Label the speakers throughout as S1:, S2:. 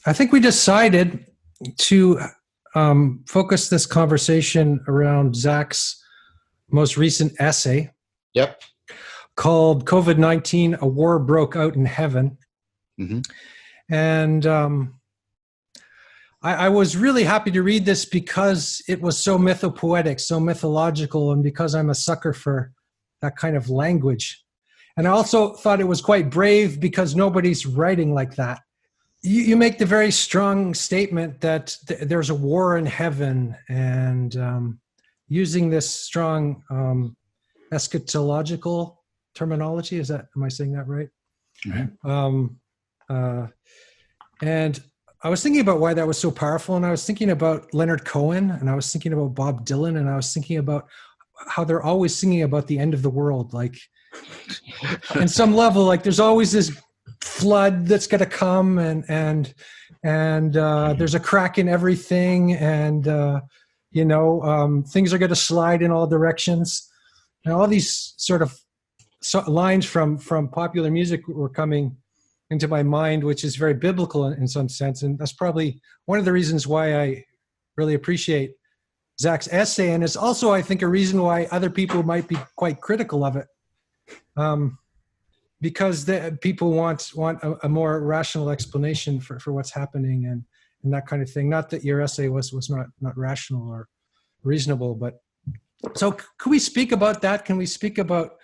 S1: I think we decided to focus this conversation around Zac's most recent essay.
S2: Yep.
S1: Called COVID-19, A War Broke Out in Heaven.
S2: Mm-hmm.
S1: And I was really happy to read this because it was so mythopoetic, so mythological, and because I'm a sucker for that kind of language. And I also thought it was quite brave because nobody's writing like that. You make the very strong statement that there's a war in heaven, and using this strong eschatological terminology. Am I saying that right?
S2: Mm-hmm.
S1: And I was thinking about why that was so powerful. And I was thinking about Leonard Cohen, and I was thinking about Bob Dylan, and I was thinking about how they're always singing about the end of the world. Like, in some level, like there's always this flood that's going to come, and there's a crack in everything, and things are going to slide in all directions, and all these sort of lines from popular music were coming into my mind, which is very biblical in some sense, and that's probably one of the reasons why I really appreciate Zac's essay, and it's also, I think, a reason why other people might be quite critical of it. Because people want a more rational explanation for what's happening and that kind of thing. Not that your essay was not rational or reasonable, but so can we speak about that? Can we speak about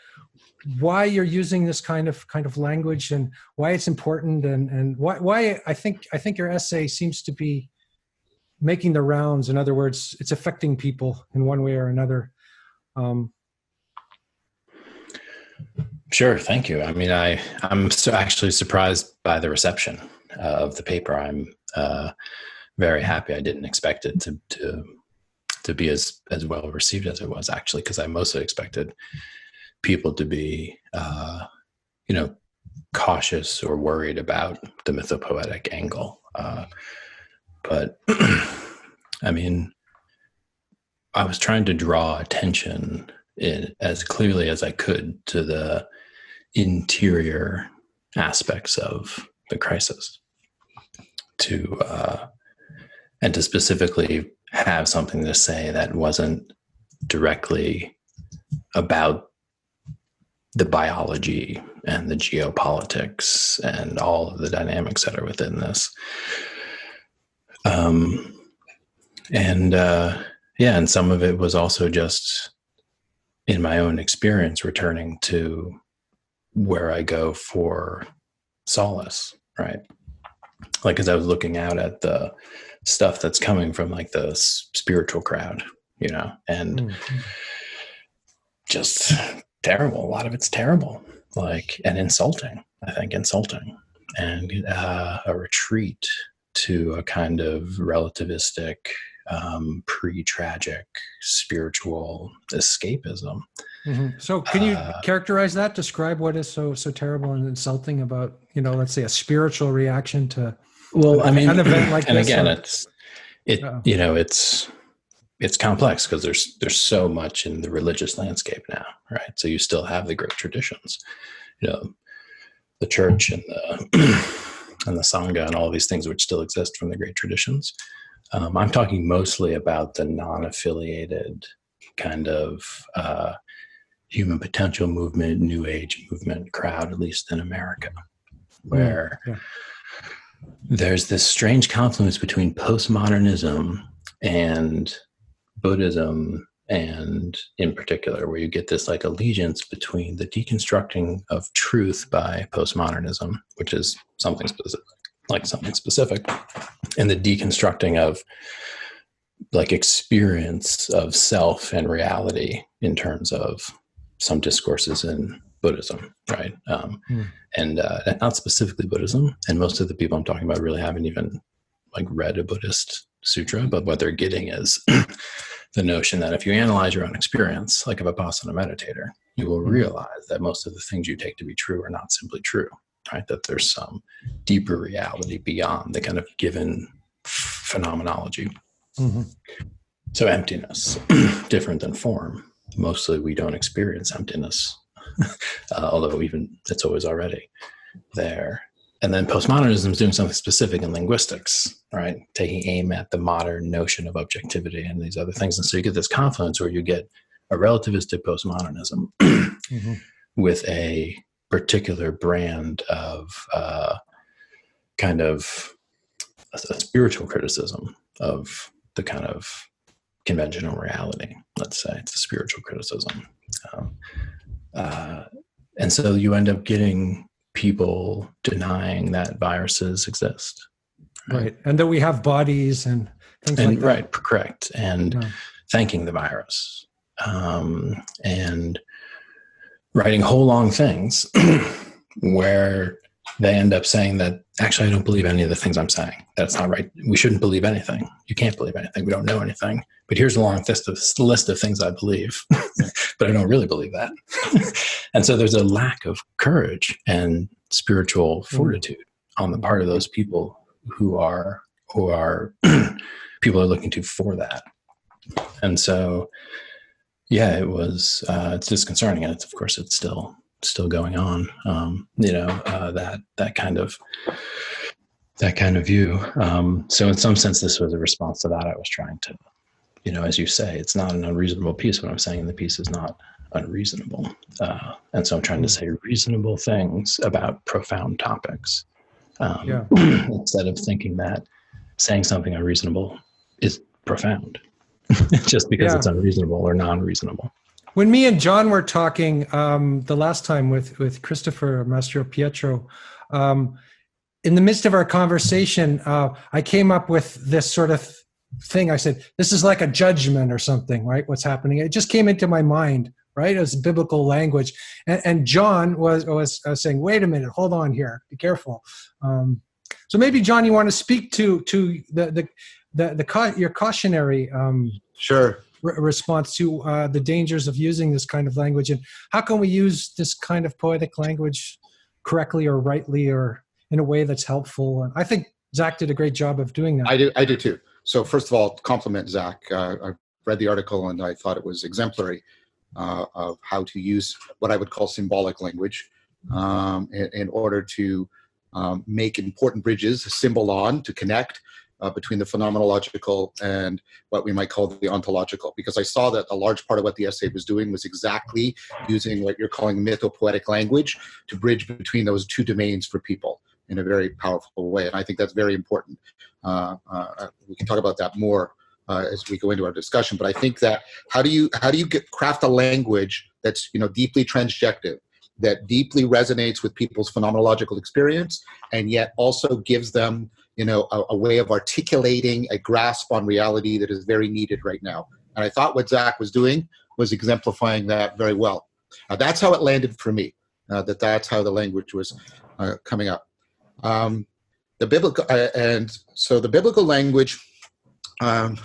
S1: why you're using this kind of language and why it's important and why I think your essay seems to be making the rounds. In other words, it's affecting people in one way or another.
S3: Sure. Thank you. I mean, I'm actually surprised by the reception of the paper. I'm very happy. I didn't expect it to be as well received as it was, actually, because I mostly expected people to be, cautious or worried about the mythopoetic angle. But I mean, I was trying to draw attention as clearly as I could to the interior aspects of the crisis, and to specifically have something to say that wasn't directly about the biology and the geopolitics and all of the dynamics that are within this. And some of it was also just in my own experience, returning to where I go for solace, right? Like, as I was looking out at the stuff that's coming from like the spiritual crowd, and just terrible. A lot of it's terrible, and insulting, I think, and a retreat to a kind of relativistic, pre-tragic spiritual escapism.
S1: Mm-hmm. So can you characterize that, describe what is so terrible and insulting about, let's say a spiritual reaction to an event like
S3: and
S1: this?
S3: And again, it's complex because there's so much in the religious landscape now, right? So you still have the great traditions, the church and the Sangha and all these things which still exist from the great traditions. I'm talking mostly about the non-affiliated kind of human potential movement, New Age movement crowd, at least in America, where there's this strange confluence between postmodernism and Buddhism, and in particular, where you get this like allegiance between the deconstructing of truth by postmodernism, which is something specific, and the deconstructing of like experience of self and reality in terms of some discourses in Buddhism, right? And not specifically Buddhism. And most of the people I'm talking about really haven't even like read a Buddhist sutra, but what they're getting is the notion that if you analyze your own experience, like a Vipassana meditator, you will realize that most of the things you take to be true are not simply true, right? That there's some deeper reality beyond the kind of given phenomenology. Mm-hmm. So emptiness, different than form. Mostly we don't experience emptiness, although even it's always already there. And then postmodernism is doing something specific in linguistics, right? Taking aim at the modern notion of objectivity and these other things. And so you get this confluence where you get a relativistic postmodernism with a particular brand of kind of a spiritual criticism of the kind of conventional reality. Let's say it's a spiritual criticism. And so you end up getting people denying that viruses exist.
S1: Right. And that we have bodies and things like that.
S3: Right, correct. And thanking the virus. And writing whole long things where they end up saying that, actually, I don't believe any of the things I'm saying. That's not right. We shouldn't believe anything. You can't believe anything. We don't know anything. But here's a long list of things I believe, but I don't really believe that. And so there's a lack of courage and spiritual fortitude on the part of those people who are people are looking to for that. And so, yeah, it's disconcerting, and of course it's still going on. That kind of view. So in some sense, this was a response to that. I was trying to, as you say, it's not an unreasonable piece. What I'm saying in the piece is not unreasonable. And so I'm trying to say reasonable things about profound topics, instead of thinking that saying something unreasonable is profound just because it's unreasonable or non-reasonable.
S1: When me and John were talking the last time with Christopher Mastro Pietro, in the midst of our conversation, I came up with this sort of thing. I said, this is like a judgment or something, right? What's happening? It just came into my mind, right? It was biblical language. And John was saying, wait a minute, hold on here, be careful. So maybe, John, you want to speak to your cautionary response to the dangers of using this kind of language, and how can we use this kind of poetic language correctly or rightly or in a way that's helpful? And I think Zac did a great job of doing that.
S2: I do too. So first of all, compliment Zac. I read the article and I thought it was exemplary of how to use what I would call symbolic language in order to make important bridges, symbolon, to connect between the phenomenological and what we might call the ontological, because I saw that a large part of what the essay was doing was exactly using what you're calling mythopoetic language to bridge between those two domains for people in a very powerful way. And I think that's very important. We can talk about that more as we go into our discussion. But I think that how do you craft a language that's deeply transjective, that deeply resonates with people's phenomenological experience, and yet also gives them a way of articulating a grasp on reality that is very needed right now. And I thought what Zac was doing was exemplifying that very well. That's how it landed for me, that's how the language was coming up. The biblical language, I've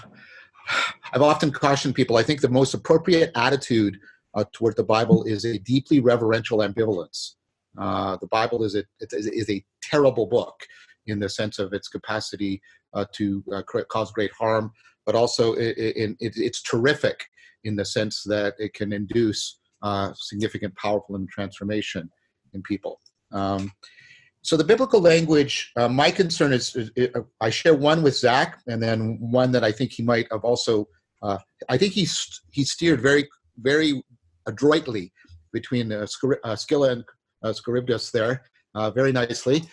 S2: often cautioned people, I think the most appropriate attitude toward the Bible is a deeply reverential ambivalence. The Bible is a terrible book in the sense of its capacity to cause great harm, but also it's terrific in the sense that it can induce significant, powerful transformation in people. So the biblical language, my concern is I share one with Zac, and then one that I think he might have also. I think he steered very, very adroitly between Scylla and Charybdis there, very nicely,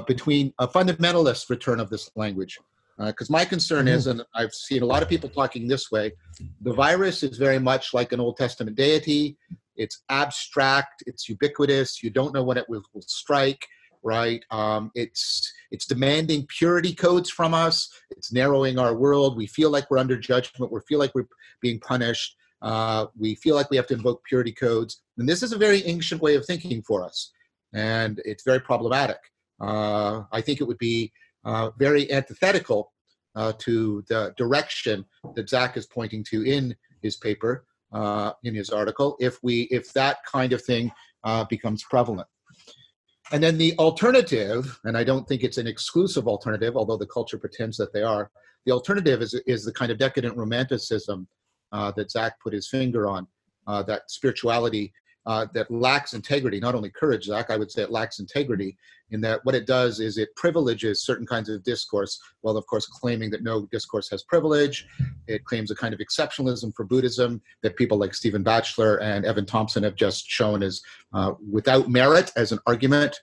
S2: between a fundamentalist return of this language. Because my concern is, and I've seen a lot of people talking this way, the virus is very much like an Old Testament deity. It's abstract, it's ubiquitous, you don't know when it will strike. Right, it's demanding purity codes from us. It's narrowing our world. We feel like we're under judgment. We feel like we're being punished. We feel like we have to invoke purity codes. And this is a very ancient way of thinking for us, and it's very problematic. I think it would be very antithetical to the direction that Zac is pointing to in his paper, in his article, if that kind of thing becomes prevalent. And then the alternative, and I don't think it's an exclusive alternative, although the culture pretends that they are, the alternative is the kind of decadent romanticism that Zac put his finger on, that spirituality that lacks integrity, not only courage, Zach, I would say it lacks integrity, in that what it does is it privileges certain kinds of discourse, while of course claiming that no discourse has privilege. It claims a kind of exceptionalism for Buddhism that people like Stephen Batchelor and Evan Thompson have just shown as without merit as an argument.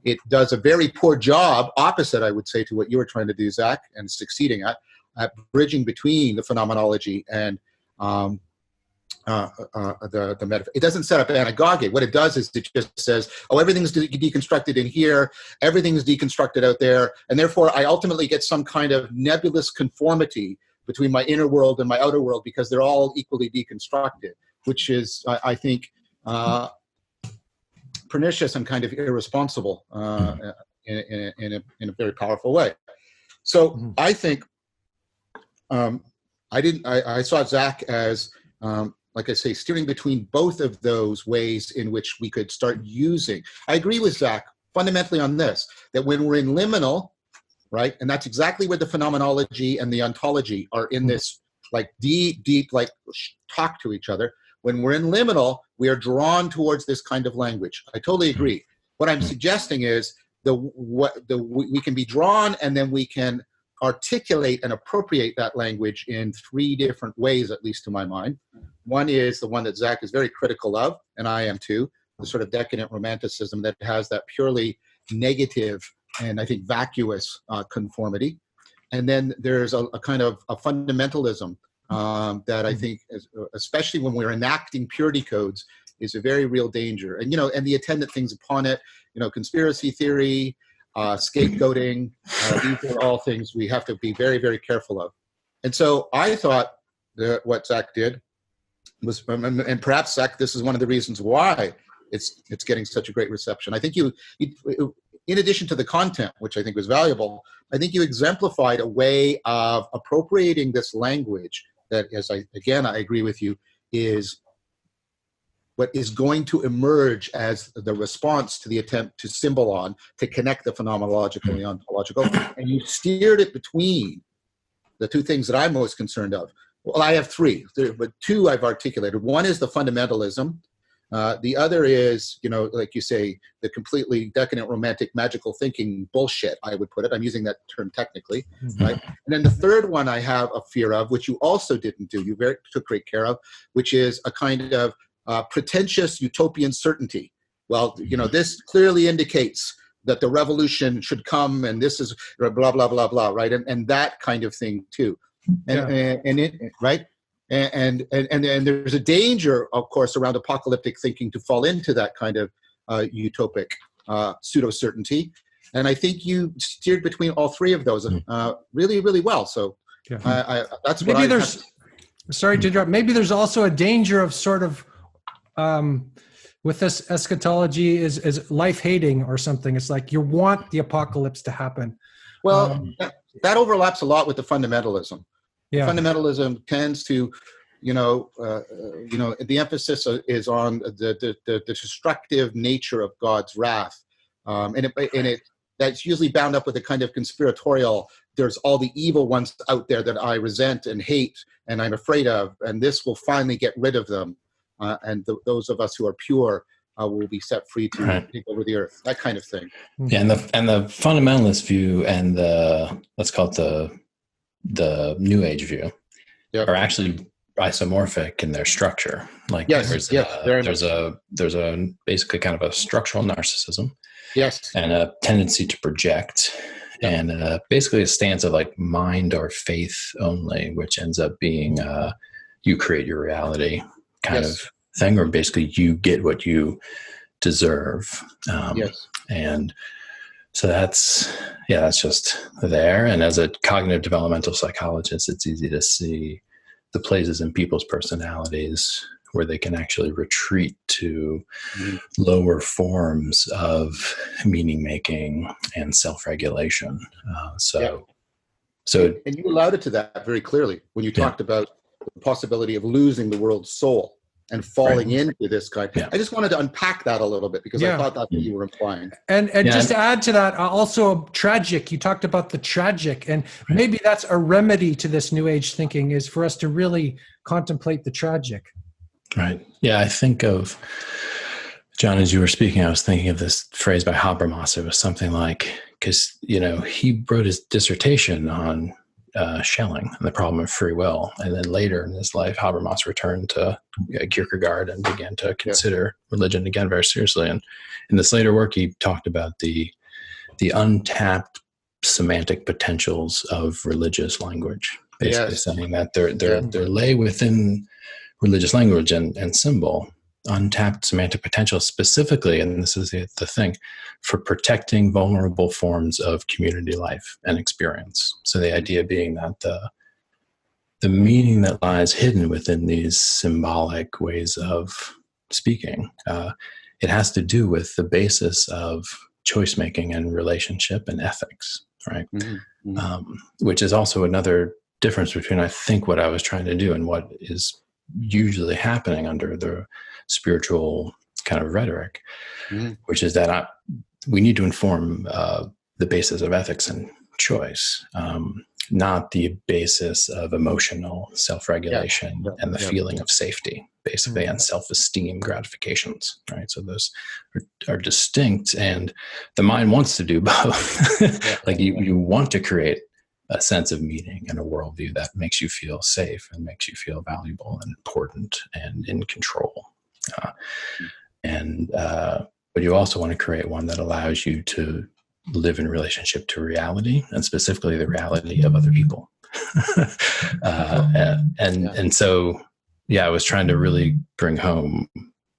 S2: It does a very poor job, opposite, I would say, to what you were trying to do, Zach, and succeeding at bridging between the phenomenology and the metaphor. It doesn't set up anagogy. What it does is it just says, oh, everything's deconstructed in here, everything's deconstructed out there, and therefore I ultimately get some kind of nebulous conformity between my inner world and my outer world because they're all equally deconstructed, which is, I think, pernicious and kind of irresponsible in a very powerful way. So I think I saw Zach as like I say, steering between both of those ways in which we could start using. I agree with Zach fundamentally on this, that when we're in liminal, right, and that's exactly where the phenomenology and the ontology are in this like deep, like talk to each other. When we're in liminal, we are drawn towards this kind of language. I totally agree. What I'm suggesting is we can be drawn, and then we can articulate and appropriate that language in three different ways, at least to my mind. One is the one that Zach is very critical of, and I am too, the sort of decadent romanticism that has that purely negative and I think vacuous conformity. And then there's a kind of a fundamentalism that I think, especially when we're enacting purity codes, is a very real danger. And, and the attendant things upon it, conspiracy theory, scapegoating, these are all things we have to be very, very careful of. And so I thought that what Zach did was, and perhaps Zach, this is one of the reasons why it's getting such a great reception. I think you, in addition to the content, which I think was valuable, I think you exemplified a way of appropriating this language that, I agree with you, is what is going to emerge as the response to the attempt to symbolon, to connect the phenomenological and the ontological. And you steered it between the two things that I'm most concerned of. Well, I have three, but two I've articulated. One is the fundamentalism. The other is, like you say, the completely decadent, romantic, magical thinking bullshit, I would put it. I'm using that term technically, right? And then the third one I have a fear of, which you also didn't do, you took great care of, which is a kind of pretentious utopian certainty. Well, this clearly indicates that the revolution should come, and this is blah, blah, blah, blah, right? And that kind of thing too. Right? And there's a danger, of course, around apocalyptic thinking to fall into that kind of utopic pseudo-certainty. And I think you steered between all three of those really, really well. So that's what
S1: maybe sorry to interrupt. Maybe there's also a danger of sort of, with this eschatology is life-hating or something. It's like you want the apocalypse to happen.
S2: Well, that overlaps a lot with the fundamentalism.
S1: Yeah.
S2: Fundamentalism tends to, the emphasis is on the destructive nature of God's wrath, and that's usually bound up with a kind of conspiratorial. There's all the evil ones out there that I resent and hate, and I'm afraid of, and this will finally get rid of them, and those of us who are pure will be set free to take over the earth. That kind of thing.
S3: Yeah, and the fundamentalist view and let's call it the New Age view are actually isomorphic in their structure. Like there's a basically kind of a structural narcissism, and a tendency to project, and basically a stance of like mind or faith only, which ends up being you create your reality kind of thing, or basically you get what you deserve. And so that's just there. And as a cognitive developmental psychologist, it's easy to see the places in people's personalities where they can actually retreat to lower forms of meaning making and self-regulation. So,
S2: and you alluded to that very clearly when you talked about the possibility of losing the world's soul and falling into this kind. I just wanted to unpack that a little bit because I thought that's what you were implying.
S1: And just to add to that, also tragic, you talked about the tragic, and maybe that's a remedy to this New Age thinking, is for us to really contemplate the tragic.
S3: Right. Yeah, I think of, John, as you were speaking, I was thinking of this phrase by Habermas. It was something like, because, he wrote his dissertation on Schelling and the problem of free will. And then later in his life, Habermas returned to Kierkegaard and began to consider religion again very seriously. And in this later work, he talked about the untapped semantic potentials of religious language, basically saying that there lay within religious language and symbol untapped semantic potential specifically, and this is the thing, for protecting vulnerable forms of community life and experience. So the idea being that the meaning that lies hidden within these symbolic ways of speaking, it has to do with the basis of choice making and relationship and ethics, right? Which is also another difference between, I think, what I was trying to do and what is usually happening under the spiritual kind of rhetoric, which is that we need to inform the basis of ethics and choice, not the basis of emotional self-regulation and the feeling of safety, basically, and self-esteem gratifications, right? So those are distinct, and the mind wants to do both. Like you want to create a sense of meaning and a worldview that makes you feel safe and makes you feel valuable and important and in control. But you also want to create one that allows you to live in relationship to reality, and specifically the reality of other people. And so, I was trying to really bring home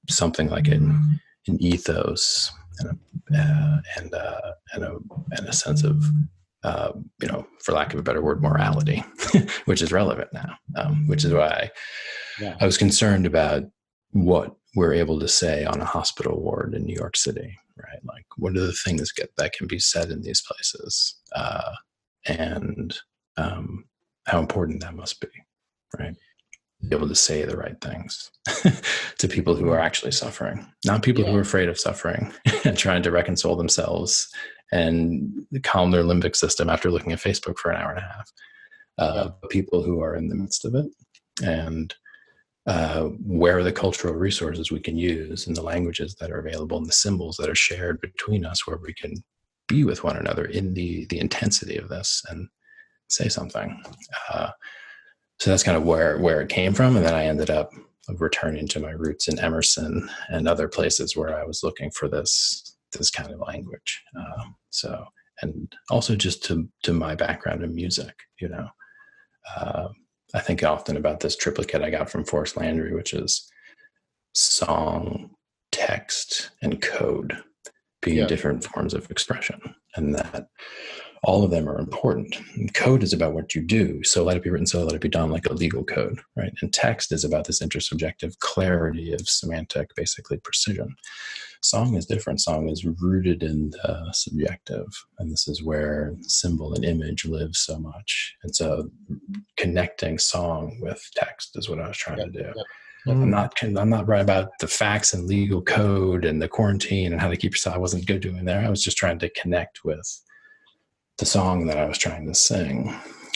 S3: something like an ethos and a sense of, for lack of a better word, morality, which is relevant now, which is why I was concerned about what we're able to say on a hospital ward in New York City, right? Like, what are the things that can be said in these places, and how important that must be, right? Be able to say the right things to people who are actually suffering, not people who are afraid of suffering and trying to reconcile themselves and calm their limbic system after looking at Facebook for an hour and a half. But people who are in the midst of it, and where are the cultural resources we can use and the languages that are available and the symbols that are shared between us, where we can be with one another in the intensity of this and say something. So that's kind of where it came from. And then I ended up returning to my roots in Emerson and other places where I was looking for this kind of language. And also just to my background in music, I think often about this triplicate I got from Forrest Landry, which is song, text, and code being different forms of expression, and that all of them are important. And code is about what you do. So let it be written, so let it be done, like a legal code, right? And text is about this intersubjective clarity of semantic, basically precision. Song is different. Song is rooted in the subjective. And this is where symbol and image live so much. And so connecting song with text is what I was trying to do. I'm not right about the facts and legal code and the quarantine and how to keep yourself. I wasn't good doing there. I was just trying to connect with the song that I was trying to sing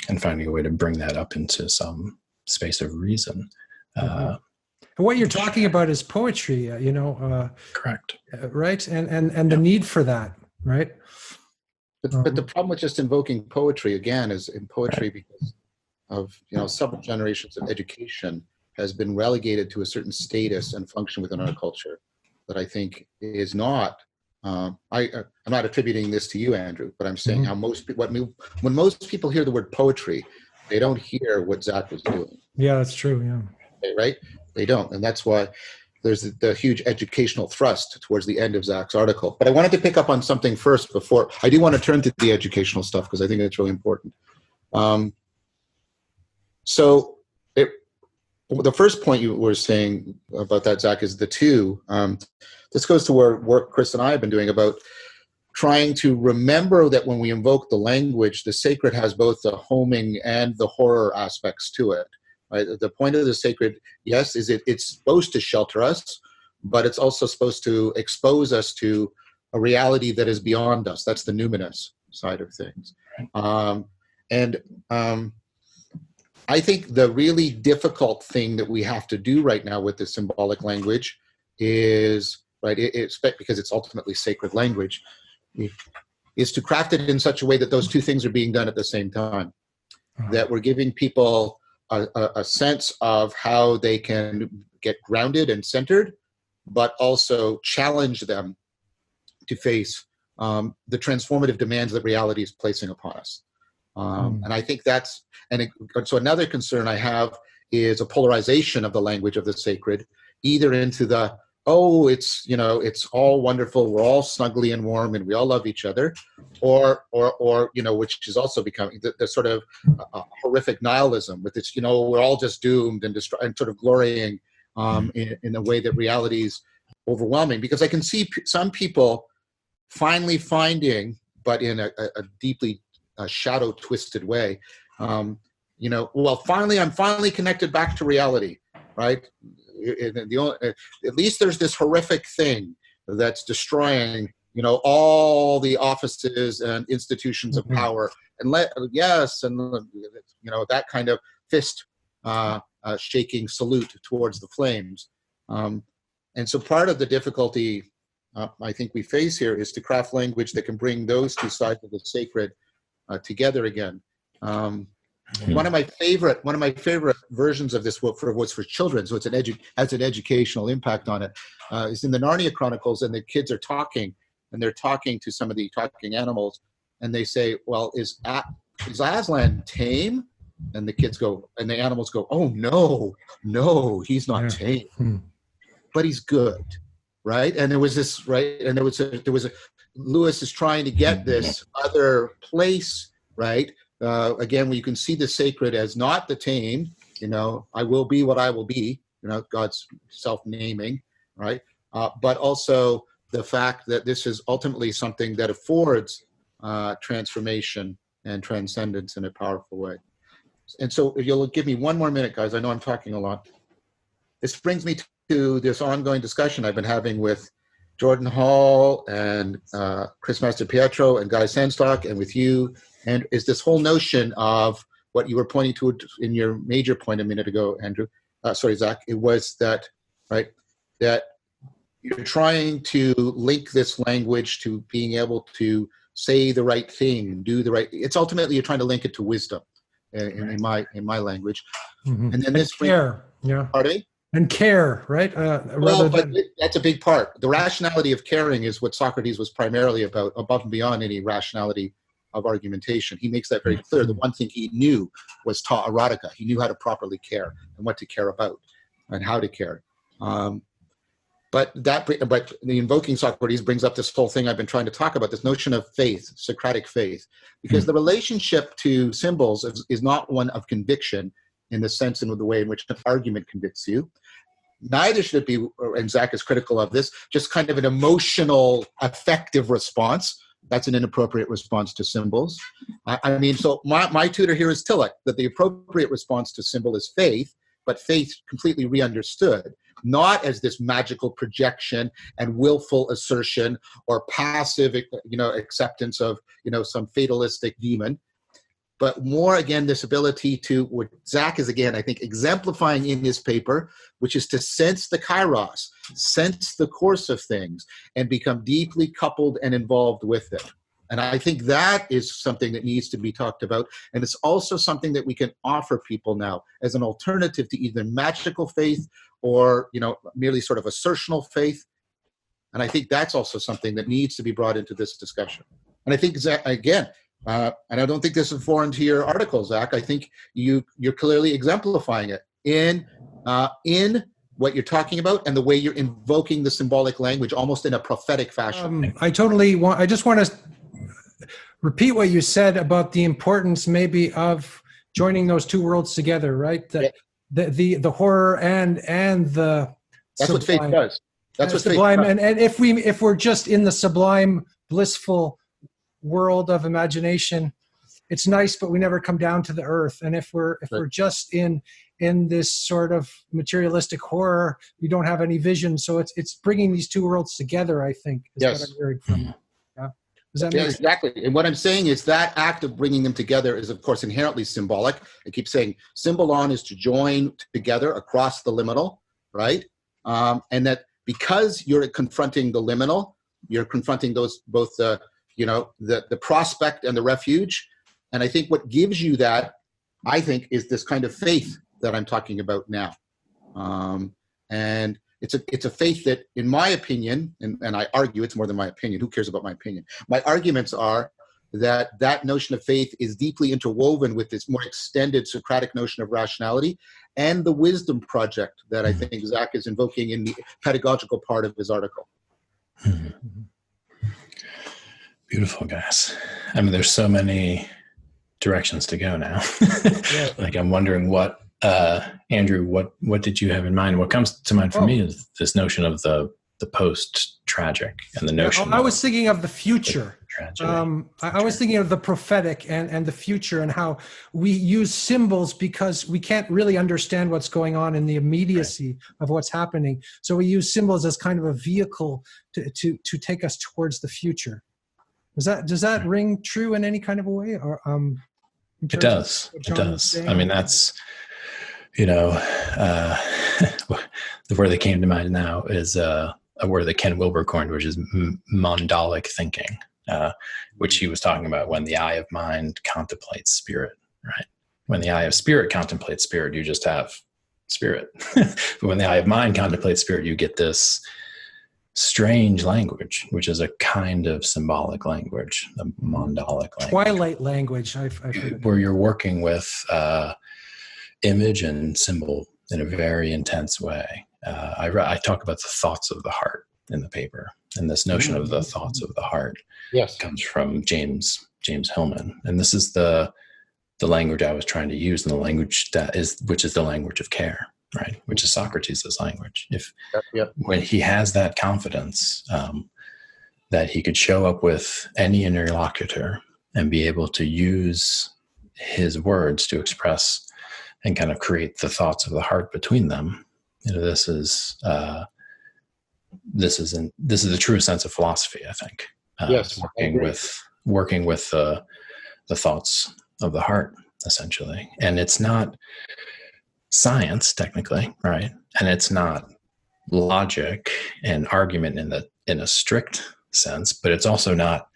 S3: and finding a way to bring that up into some space of reason.
S1: What you're talking about is poetry,
S3: correct,
S1: right? And the need for that, right?
S2: But the problem with just invoking poetry again is in poetry, because of several generations of education, has been relegated to a certain status and function within our culture that I think is not. I'm not attributing this to you, Andrew, but I'm saying how when most people hear the word poetry, they don't hear what Zac was doing.
S1: Yeah, that's true. Yeah,
S2: right. They don't, and that's why there's the huge educational thrust towards the end of Zac's article. But I wanted to pick up on something first before I do want to turn to the educational stuff, because I think it's really important. The first point you were saying about that, Zac, is the two. This goes to work Chris and I have been doing about trying to remember that when we invoke the language, the sacred has both the homing and the horror aspects to it. Right? The point of the sacred, yes, is it's supposed to shelter us, but it's also supposed to expose us to a reality that is beyond us. That's the numinous side of things. I think the really difficult thing that we have to do right now with the symbolic language is, right, it's because it's ultimately sacred language, is to craft it in such a way that those two things are being done at the same time. That we're giving people a sense of how they can get grounded and centered, but also challenge them to face the transformative demands that reality is placing upon us. And I think that's, so another concern I have is a polarization of the language of the sacred, either into the, oh, it's, you know, it's all wonderful, we're all snuggly and warm and we all love each other, or you know, which is also becoming the sort of horrific nihilism with this, you know, we're all just doomed and sort of glorying in a way that reality is overwhelming. Because I can see some people finally finding, but in a deeply shadow twisted way, you know, well, I'm finally connected back to reality, right? At least there's this horrific thing that's destroying, you know, all the offices and institutions of power, and you know, that kind of fist shaking salute towards the flames. And so part of the difficulty I think we face here is to craft language that can bring those two sides of the sacred together again. One of my favorite versions of this book was for children, so it's has an educational impact on it. Is in the Narnia Chronicles, and the kids are talking, and they're talking to some of the talking animals, and they say, "Well, is Aslan tame?" And the kids go, and the animals go, "Oh no, he's not tame, but he's good." Right? And there was this, right? And there was a Lewis is trying to get this other place, right? Again, where you can see the sacred as not the tamed, you know, I will be what I will be, you know, God's self-naming, right? But also the fact that this is ultimately something that affords transformation and transcendence in a powerful way. And so if you'll give me one more minute, guys, I know I'm talking a lot. This brings me to this ongoing discussion I've been having with Jordan Hall and Chris Master-Pietro and Guy Sandstock, and with you, and is this whole notion of what you were pointing to in your major point a minute ago, Andrew. Sorry, Zach. It was that, right, that you're trying to link this language to being able to say the right thing, do the right. It's ultimately you're trying to link it to wisdom, in my language, and then this
S1: care,
S2: pardon me?
S1: And care, right?
S2: That's a big part. The rationality of caring is what Socrates was primarily about, above and beyond any rationality of argumentation. He makes that very clear. The one thing he knew was ta erotica. He knew how to properly care and what to care about and how to care. But the invoking Socrates brings up this whole thing I've been trying to talk about, this notion of faith, Socratic faith, because the relationship to symbols is not one of conviction in the sense and the way in which an argument convicts you. Neither should it be, and Zach is critical of this, just kind of an emotional, affective response. That's an inappropriate response to symbols. I mean, so my tutor here is Tillich, that the appropriate response to symbol is faith, but faith completely re-understood, not as this magical projection and willful assertion or passive, acceptance of, some fatalistic demon, but more, again, this ability to, what Zach is, again, I think, exemplifying in his paper, which is to sense the kairos, sense the course of things, and become deeply coupled and involved with it. And I think that is something that needs to be talked about. And it's also something that we can offer people now as an alternative to either magical faith or, merely sort of assertional faith. And I think that's also something that needs to be brought into this discussion. And I think, Zach, again, and I don't think this is foreign to your article, Zach. I think you're clearly exemplifying it in what you're talking about and the way you're invoking the symbolic language almost in a prophetic fashion. I
S1: just want to repeat what you said about the importance maybe of joining those two worlds together, right? The horror and the
S2: that's
S1: sublime.
S2: What faith does. That's what
S1: sublime.
S2: Faith does.
S1: And if we're just in the sublime, blissful world of imagination, it's nice, but we never come down to the earth. And if we're just in this sort of materialistic horror, we don't have any vision. So it's bringing these two worlds together, I think, is what I'm hearing from you. Yeah. Does that
S2: Yeah,
S1: make sense?
S2: exactly. And what I'm saying is that act of bringing them together is, of course, inherently symbolic. I keep saying symbolon is to join together across the liminal, right? And that because you're confronting the liminal, you're confronting those both the prospect and the refuge. And I think what gives you that, I think, is this kind of faith that I'm talking about now. And it's a faith that, in my opinion, and I argue it's more than my opinion. Who cares about my opinion? My arguments are that notion of faith is deeply interwoven with this more extended Socratic notion of rationality and the wisdom project that I think Zac is invoking in the pedagogical part of his article.
S3: Beautiful, guys. I mean, there's so many directions to go now.
S1: Yeah.
S3: Like, I'm wondering what, Andrew, what did you have in mind? What comes to mind for me is this notion of the post-tragic and the notion.
S1: I was thinking of the future. I was thinking of the prophetic and the future, and how we use symbols because we can't really understand what's going on in the immediacy of what's happening. So we use symbols as kind of a vehicle to take us towards the future. Does that ring true in any kind of a way? Or
S3: it does. It does. I mean, that's, the word that came to mind now is a word that Ken Wilber coined, which is mondalic thinking, which he was talking about when the eye of mind contemplates spirit, right? When the eye of spirit contemplates spirit, you just have spirit. But when the eye of mind contemplates spirit, you get this strange language, which is a kind of symbolic language, a mondalic language.
S1: Twilight language, I've heard.
S3: Where you're working with image and symbol in a very intense way. I talk about the thoughts of the heart in the paper, and this notion of the thoughts of the heart comes from James Hillman, and this is the language I was trying to use, and the language which is the language of care, right? Which is Socrates' language. When he has that confidence that he could show up with any interlocutor and be able to use his words to express and kind of create the thoughts of the heart between them, this is the true sense of philosophy, I think. Working with the thoughts of the heart, essentially. And it's not science, technically, right? And it's not logic and argument in a strict sense, but it's also not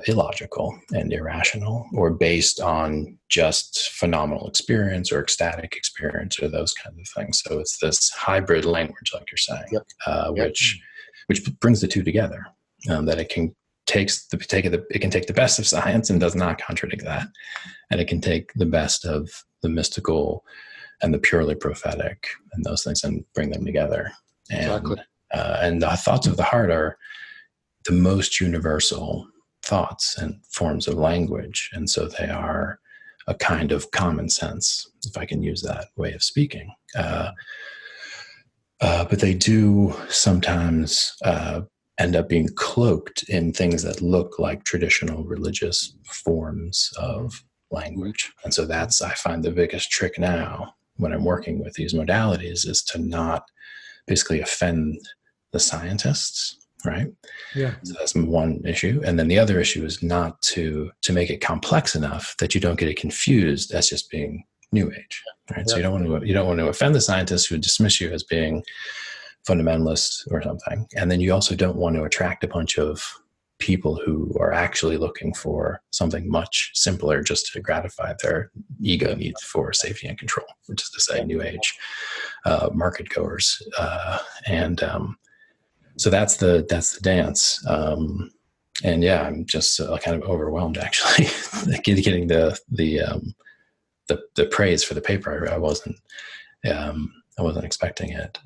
S3: illogical and irrational or based on just phenomenal experience or ecstatic experience or those kinds of things. So it's this hybrid language, like you're saying, which brings the two together. That it can take the best of science and does not contradict that, and it can take the best of the mystical and the purely prophetic and those things and bring them together. And the thoughts of the heart are the most universal thoughts and forms of language. And so they are a kind of common sense, if I can use that way of speaking. But they do sometimes end up being cloaked in things that look like traditional religious forms of language. And so that's, I find, the biggest trick now when I'm working with these modalities is to not basically offend the scientists, right?
S1: Yeah.
S3: So that's one issue. And then the other issue is not to make it complex enough that you don't get it confused as just being New Age, right? So you don't want to offend the scientists who dismiss you as being fundamentalists or something. And then you also don't want to attract a bunch of people who are actually looking for something much simpler just to gratify their ego needs for safety and control, which is to say New Age market goers. So that's the dance. And yeah, I'm just kind of overwhelmed actually getting the praise for the paper. I wasn't expecting it.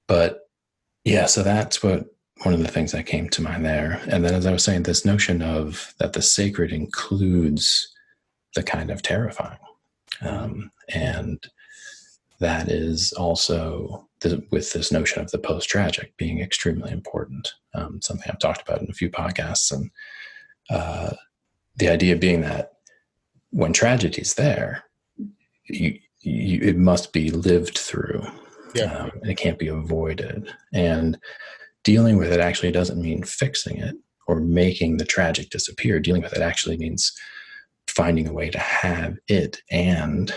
S3: But yeah, so that's one of the things that came to mind there. And then, as I was saying, this notion of that the sacred includes the kind of terrifying. And that is also with this notion of the post-tragic being extremely important. Something I've talked about in a few podcasts. And the idea being that when tragedy is there, it must be lived through. And it can't be avoided. And dealing with it actually doesn't mean fixing it or making the tragic disappear. Dealing with it actually means finding a way to have it and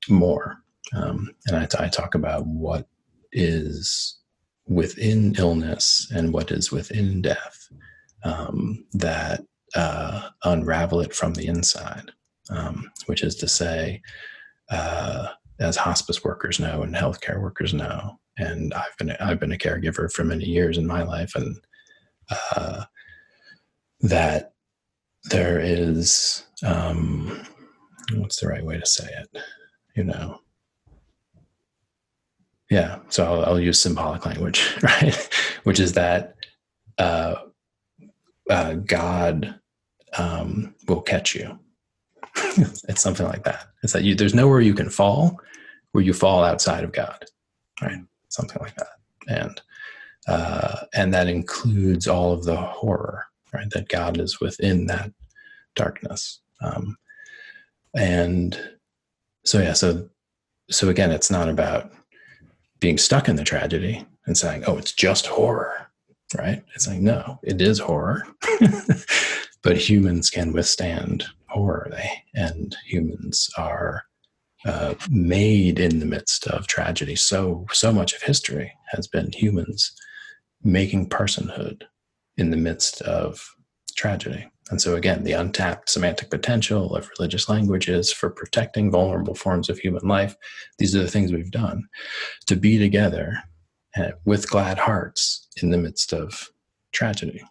S3: more. And I talk about what is within illness and what is within death, that unravel it from the inside, which is to say, as hospice workers know and healthcare workers know, and I've been a caregiver for many years in my life, and that there is, what's the right way to say it? Yeah. So I'll use symbolic language, right? Which is that God will catch you. It's something like that. It's that there's nowhere you can fall where you fall outside of God, right? Something like that. And that includes all of the horror, right? That God is within that darkness. And so, yeah, so again, it's not about being stuck in the tragedy and saying, oh, it's just horror, right? It's like, no, it is horror, but humans can withstand horror. And humans are made in the midst of tragedy. So much of history has been humans making personhood in the midst of tragedy. And so again, the untapped semantic potential of religious languages for protecting vulnerable forms of human life, these are the things we've done to be together with glad hearts in the midst of tragedy.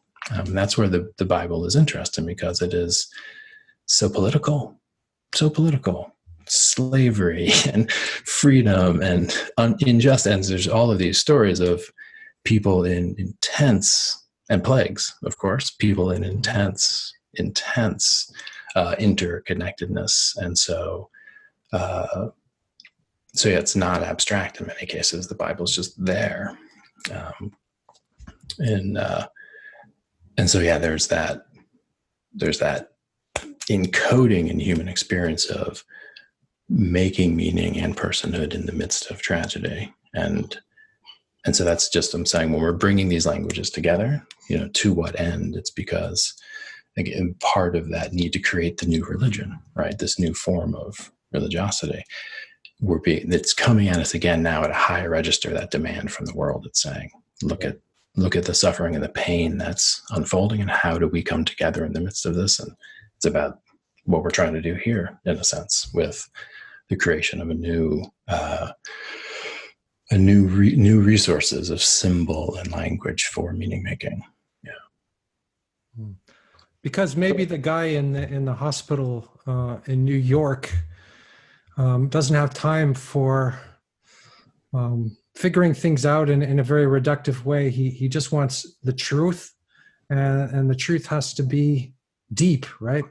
S3: That's where the Bible is interesting, because it is so political. Slavery and freedom and injustice. And there's all of these stories of people in intense, and plagues, of course, people in intense interconnectedness. And so yeah, it's not abstract in many cases. The Bible's just there. And so, yeah, there's that encoding in human experience of making meaning and personhood in the midst of tragedy. And so that's just, I'm saying, when we're bringing these languages together, to what end? It's because, again, part of that need to create the new religion, right? This new form of religiosity. It's coming at us again now at a higher register, that demand from the world. It's saying, look at the suffering and the pain that's unfolding, and how do we come together in the midst of this? And it's about what we're trying to do here, in a sense, with the creation of new resources of symbol and language for meaning making. Yeah.
S1: Because maybe the guy in the hospital in New York doesn't have time for figuring things out in a very reductive way. He just wants the truth, and the truth has to be deep, right?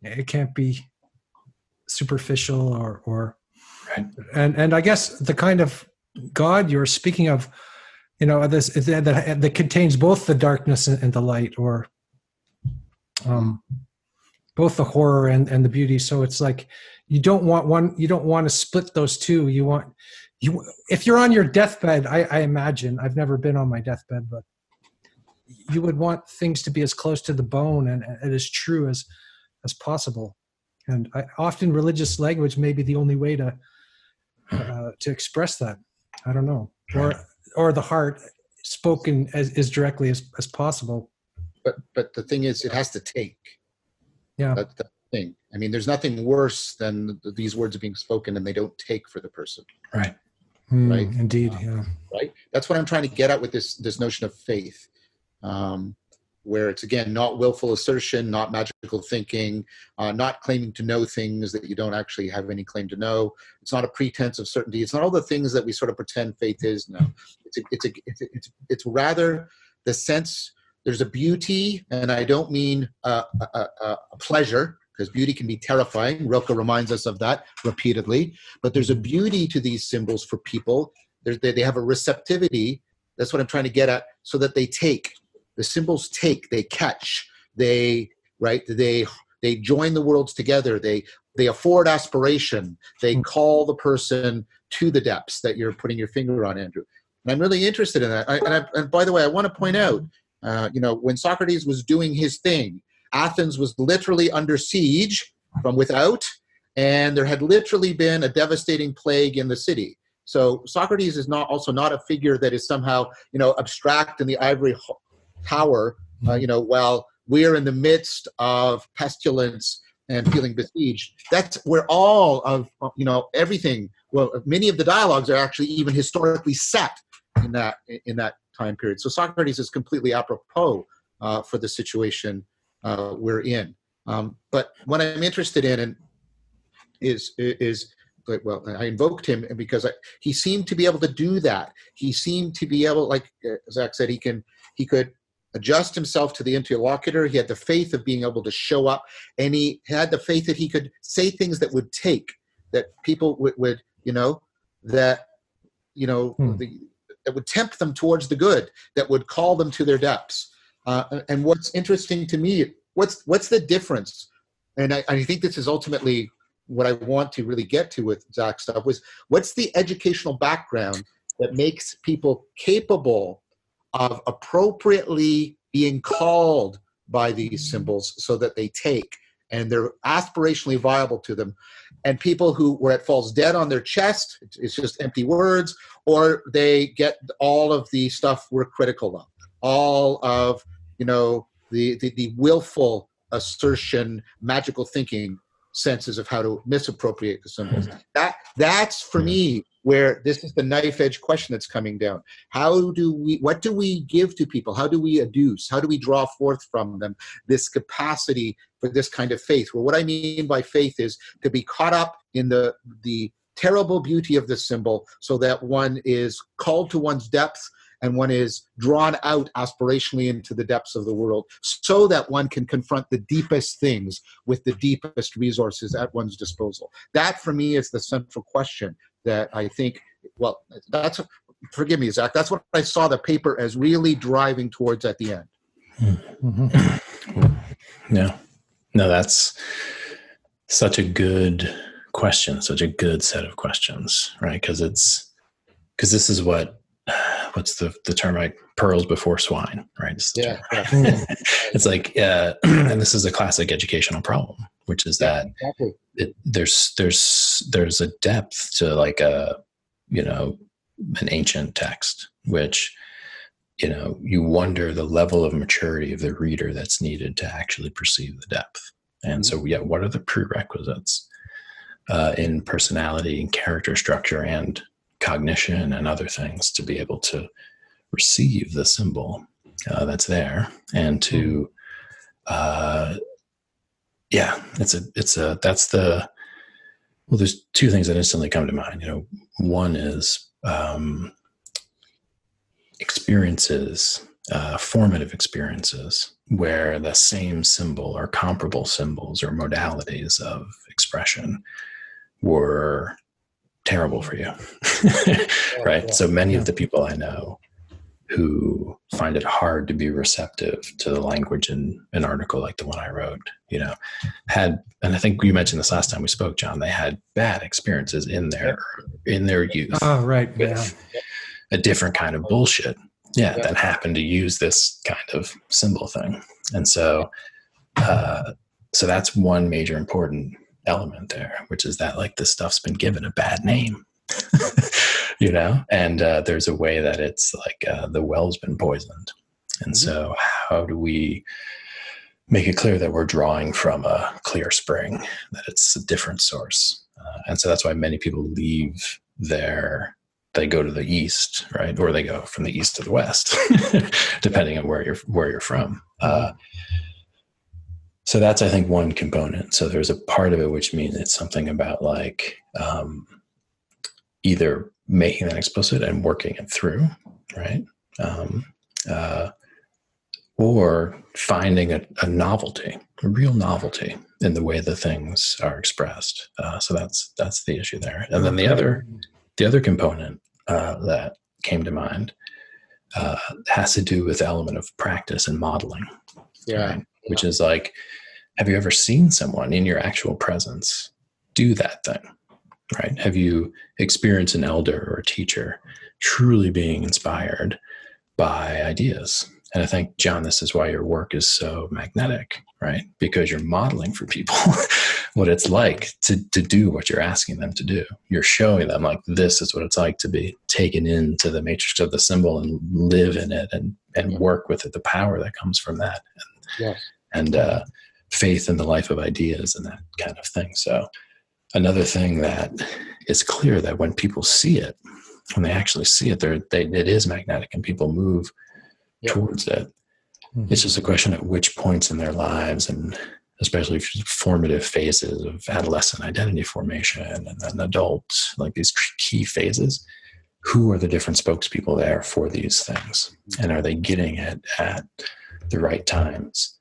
S1: It can't be superficial or
S3: right.
S1: And I guess the kind of God you're speaking of, this that contains both the darkness and the light, or both the horror and the beauty. So it's like you don't want to split those two. If you're on your deathbed, I imagine, I've never been on my deathbed, but you would want things to be as close to the bone and as true as possible. And often religious language may be the only way to express that. I don't know, or the heart spoken as directly as possible.
S2: But the thing is, it has to take.
S1: Yeah.
S2: That's the thing. I mean, there's nothing worse than these words being spoken and they don't take for the person.
S3: Right.
S2: Right.
S1: Indeed. Yeah.
S2: Right. That's what I'm trying to get at with this notion of faith, where it's, again, not willful assertion, not magical thinking, not claiming to know things that you don't actually have any claim to know. It's not a pretense of certainty. It's not all the things that we sort of pretend faith is. No, it's rather the sense. There's a beauty, and I don't mean a pleasure, because beauty can be terrifying. Rilke reminds us of that repeatedly. But there's a beauty to these symbols for people. They have a receptivity. That's what I'm trying to get at, so that they take. The symbols take, they catch, they join the worlds together. They afford aspiration. They call the person to the depths that you're putting your finger on, Andrew. And I'm really interested in that. And by the way, I want to point out, When Socrates was doing his thing, Athens was literally under siege from without, and there had literally been a devastating plague in the city. So Socrates is also not a figure that is somehow, abstract in the ivory tower, while we're in the midst of pestilence and feeling besieged. That's where all of, everything, well, many of the dialogues are actually even historically set in that time period. So Socrates is completely apropos for the situation we're in. But what I'm interested in is I invoked him because he seemed to be able to do that. He seemed to be able, like Zac said, he could adjust himself to the interlocutor. He had the faith of being able to show up, and he had the faith that he could say things that would take, that people would that would tempt them towards the good, that would call them to their depths. And what's interesting to me, what's the difference? And I think this is ultimately what I want to really get to with Zac's stuff, was what's the educational background that makes people capable of appropriately being called by these symbols so that they take and they're aspirationally viable to them, and people where it falls dead on their chest, it's just empty words, or they get all of the stuff we're critical of, all of the willful assertion, magical thinking senses of how to misappropriate the symbols. That's for me where this is the knife edge question that's coming down. What do we give to people? How do we adduce? How do we draw forth from them this capacity for this kind of faith? Well, what I mean by faith is to be caught up in the terrible beauty of the symbol, so that one is called to one's depth and one is drawn out aspirationally into the depths of the world, so that one can confront the deepest things with the deepest resources at one's disposal. That, for me, is the central question that I think, forgive me, Zac, that's what I saw the paper as really driving towards at the end.
S3: Mm-hmm. Yeah. No, that's such a good question, such a good set of questions, right? Because this is what's the term, pearls before swine, right?
S2: Yeah.
S3: It's like, and this is a classic educational problem, which is that
S2: exactly.
S3: there's a depth to an ancient text, which, you wonder the level of maturity of the reader that's needed to actually perceive the depth. And so, what are the prerequisites in personality and character structure and cognition and other things to be able to receive the symbol that's there, and to there's two things that instantly come to mind. One is experiences, formative experiences, where the same symbol or comparable symbols or modalities of expression were terrible for you. Right? Yeah. So many of the people I know who find it hard to be receptive to the language in an article like the one I wrote, had, and I think you mentioned this last time we spoke, John, they had bad experiences in their youth.
S1: Oh, right.
S3: With a different kind of bullshit. That happened to use this kind of symbol thing. And so that's one major important element there, which is that this stuff's been given a bad name. And there's a way that it's the well's been poisoned. And so how do we make it clear that we're drawing from a clear spring, that it's a different source? And so that's why many people leave they go to the east, right? Or they go from the east to the west, depending on where you're from. So that's, I think, one component. So there's a part of it which means it's something about either making that explicit and working it through, right? Or finding a novelty, a real novelty in the way the things are expressed. So that's the issue there. And then the other component that came to mind has to do with the element of practice and modeling. Right? Which is have you ever seen someone in your actual presence do that thing? Right? Have you experienced an elder or a teacher truly being inspired by ideas And I think, John, this is why your work is so magnetic, right? Because you're modeling for people what it's like to do what you're asking them to do. You're showing them, like, this is what it's like to be taken into the matrix of the symbol and live in it and work with it, the power that comes from that. And faith in the life of ideas and that kind of thing. So another thing that is clear, that when people see it, when they actually see it, it is magnetic and people move towards it. Mm-hmm. It's just a question at which points in their lives, and especially formative phases of adolescent identity formation and then adult, like these key phases, who are the different spokespeople there for these things? And are they getting it at the right times,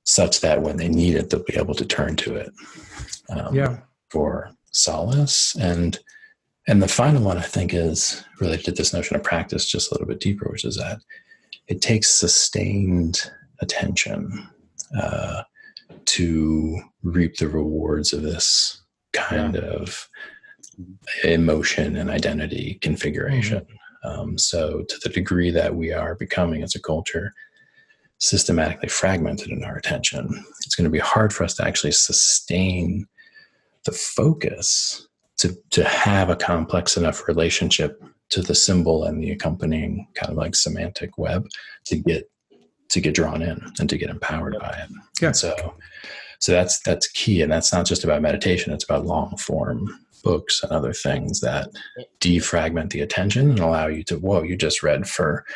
S3: such that when they need it, they'll be able to turn to it for solace. And the final one, I think, is related to this notion of practice just a little bit deeper, which is that it takes sustained attention to reap the rewards of this kind of emotion and identity configuration. So to the degree that we are becoming, as a culture, systematically fragmented in our attention, it's going to be hard for us to actually sustain the focus to have a complex enough relationship to the symbol and the accompanying kind of like semantic web to get drawn in and to get empowered by it. Yeah. And so that's key. And that's not just about meditation. It's about long form books and other things that defragment the attention and allow you to, you just read for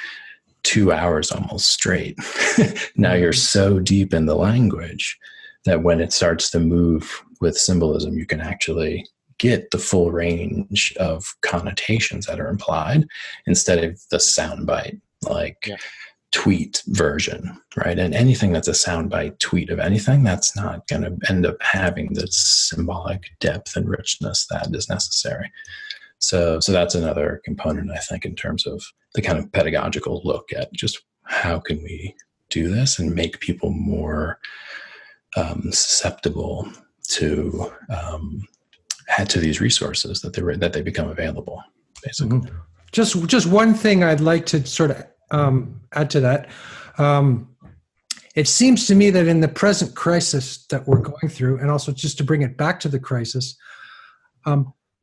S3: 2 hours almost straight. Now you're so deep in the language that when it starts to move with symbolism, you can actually get the full range of connotations that are implied instead of the soundbite, tweet version, right? And anything that's a soundbite tweet of anything, that's not going to end up having the symbolic depth and richness that is necessary. So that's another component, I think, in terms of the kind of pedagogical look at just how can we do this and make people more susceptible to these resources that they become available, basically.
S1: Mm-hmm. Just one thing I'd like to sort of add to that. It seems to me that in the present crisis that we're going through, and also just to bring it back to the crisis,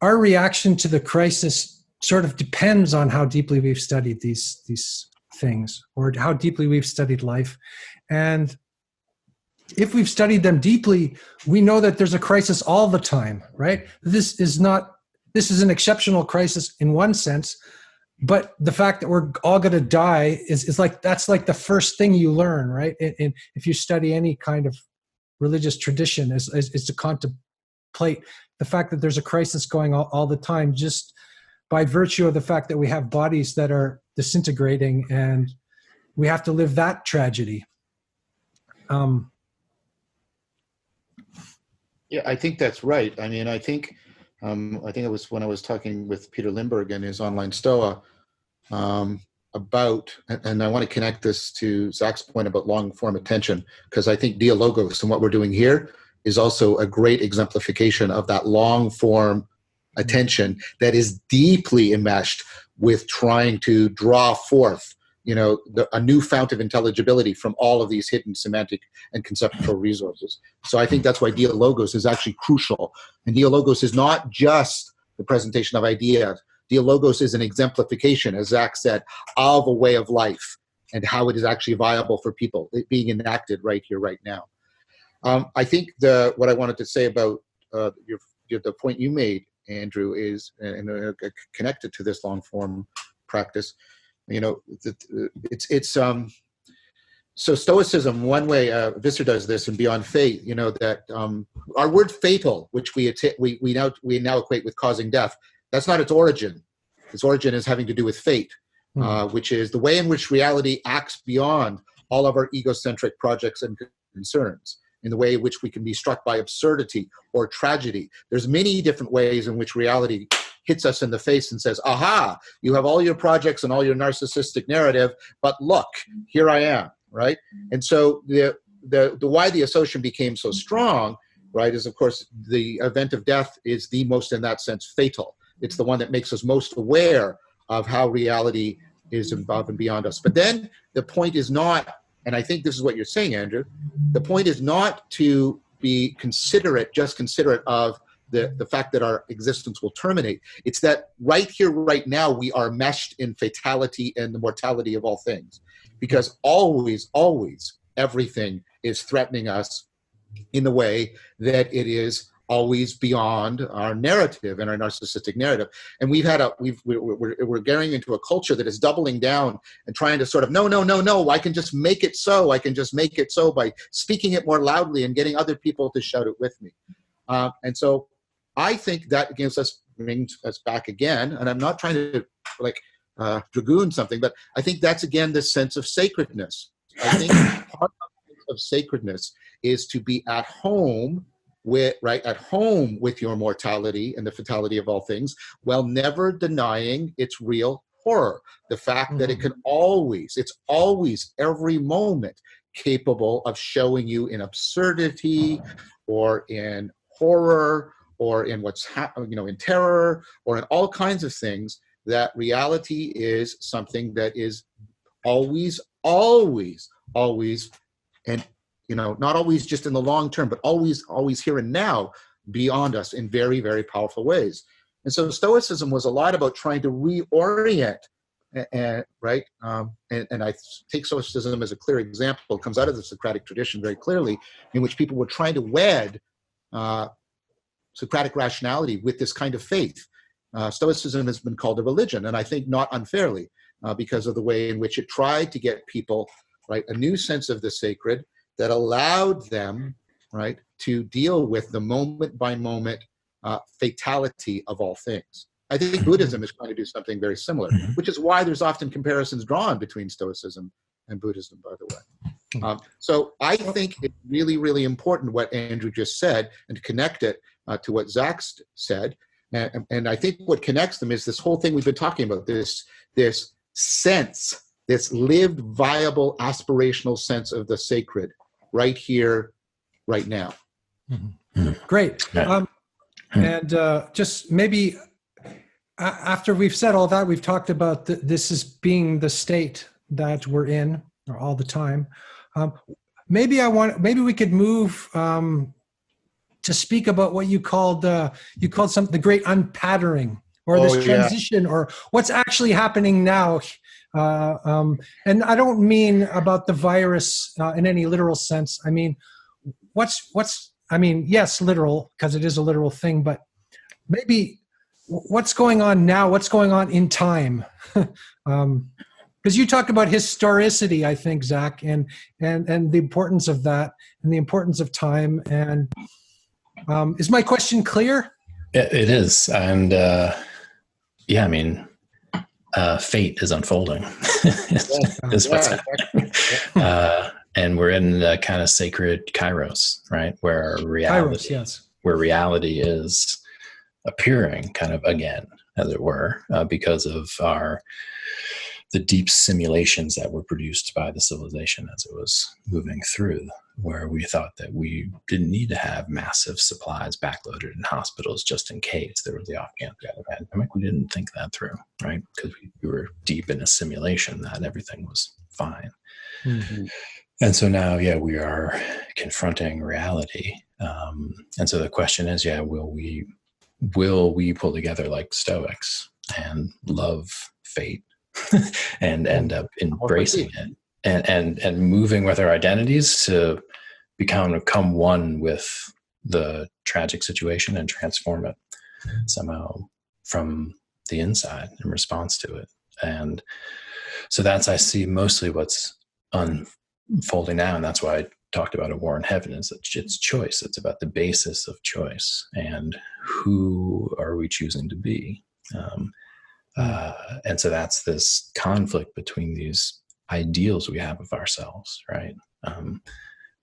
S1: our reaction to the crisis sort of depends on how deeply we've studied these things, or how deeply we've studied life. And if we've studied them deeply, we know that there's a crisis all the time, right? This is an exceptional crisis in one sense, but the fact that we're all going to die is like, that's like the first thing you learn, right? And if you study any kind of religious tradition, is to contemplate the fact that there's a crisis going all the time, just by virtue of the fact that we have bodies that are disintegrating and we have to live that tragedy.
S2: Yeah, I think that's right. I mean, I think it was when I was talking with Peter Lindbergh in his online Stoa about, and I want to connect this to Zac's point about long form attention, because I think dialogos and what we're doing here is also a great exemplification of that long form attention that is deeply enmeshed with trying to draw forth, a new fount of intelligibility from all of these hidden semantic and conceptual resources. So I think that's why dialogos is actually crucial. And dialogos is not just the presentation of ideas. Dialogos is an exemplification, as Zac said, of a way of life and how it is actually viable for people, it being enacted right here, right now. I think what I wanted to say about the point you made, Andrew, is connected to this long form practice. So Stoicism, one way Visser does this, and Beyond Fate, that our word fatal, which we now equate with causing death, that's not its origin. Its origin is having to do with fate, which is the way in which reality acts beyond all of our egocentric projects and concerns, in the way in which we can be struck by absurdity or tragedy. There's many different ways in which reality hits us in the face and says, aha, you have all your projects and all your narcissistic narrative, but look, here I am, right? And so the why the association became so strong, right, is of course the event of death is the most, in that sense, fatal. It's the one that makes us most aware of how reality is above and beyond us. But then the point is not, and I think this is what you're saying, Andrew, the point is not to be considerate of the fact that our existence will terminate. It's that right here, right now, we are meshed in fatality and the mortality of all things. Because always, always, everything is threatening us in the way that it is always beyond our narrative and our narcissistic narrative. And we're getting into a culture that is doubling down and trying to sort of, no, I can just make it so. I can just make it so by speaking it more loudly and getting other people to shout it with me. And so I think that brings us back again. And I'm not trying to dragoon something, but I think that's again the sense of sacredness. I think part of sacredness is to be at home with your mortality and the fatality of all things, while never denying its real horror. The fact that it's always every moment capable of showing you in absurdity or in horror or in in terror or in all kinds of things, that reality is something that is always, and not always just in the long term, but always here and now, beyond us in very, very powerful ways. And so Stoicism was a lot about trying to reorient, right? And I take Stoicism as a clear example. It comes out of the Socratic tradition very clearly, in which people were trying to wed Socratic rationality with this kind of faith. Stoicism has been called a religion, and I think not unfairly, because of the way in which it tried to get people, right, a new sense of the sacred that allowed them, right, to deal with the moment-by-moment fatality of all things. I think Buddhism is trying to do something very similar, which is why there's often comparisons drawn between Stoicism and Buddhism, by the way. So I think it's really, really important what Andrew just said, and to connect it to what Zac said. And I think what connects them is this whole thing we've been talking about, this sense, this lived, viable, aspirational sense of the sacred right here, right now.
S1: Great. And just maybe after we've said all that, we've talked about this as being the state that we're in all the time. Maybe we could move to speak about what you called something, the great unpattering, or this transition, or what's actually happening now. And I don't mean about the virus in any literal sense. I mean, yes, literal, because it is a literal thing, but maybe what's going on now, what's going on in time. Because you talk about historicity, I think, Zac, and the importance of that, and the importance of time. And is my question clear?
S3: It is. And fate is unfolding. is what's happening. And we're in the kind of sacred kairos, right? Where reality is appearing kind of again, as it were, because of the deep simulations that were produced by the civilization as it was moving through, where we thought that we didn't need to have massive supplies backloaded in hospitals just in case there was the off-chance pandemic. We didn't think that through, right? Because we were deep in a simulation that everything was fine. And so now, we are confronting reality. And so the question is, will we pull together like Stoics and love fate and end up embracing it and moving with our identities to become one with the tragic situation and transform it somehow from the inside in response to it. And so I see mostly what's unfolding now, and that's why I talked about a war in heaven. Is it's choice. It's about the basis of choice and who are we choosing to be. And so that's this conflict between these ideals we have of ourselves, right?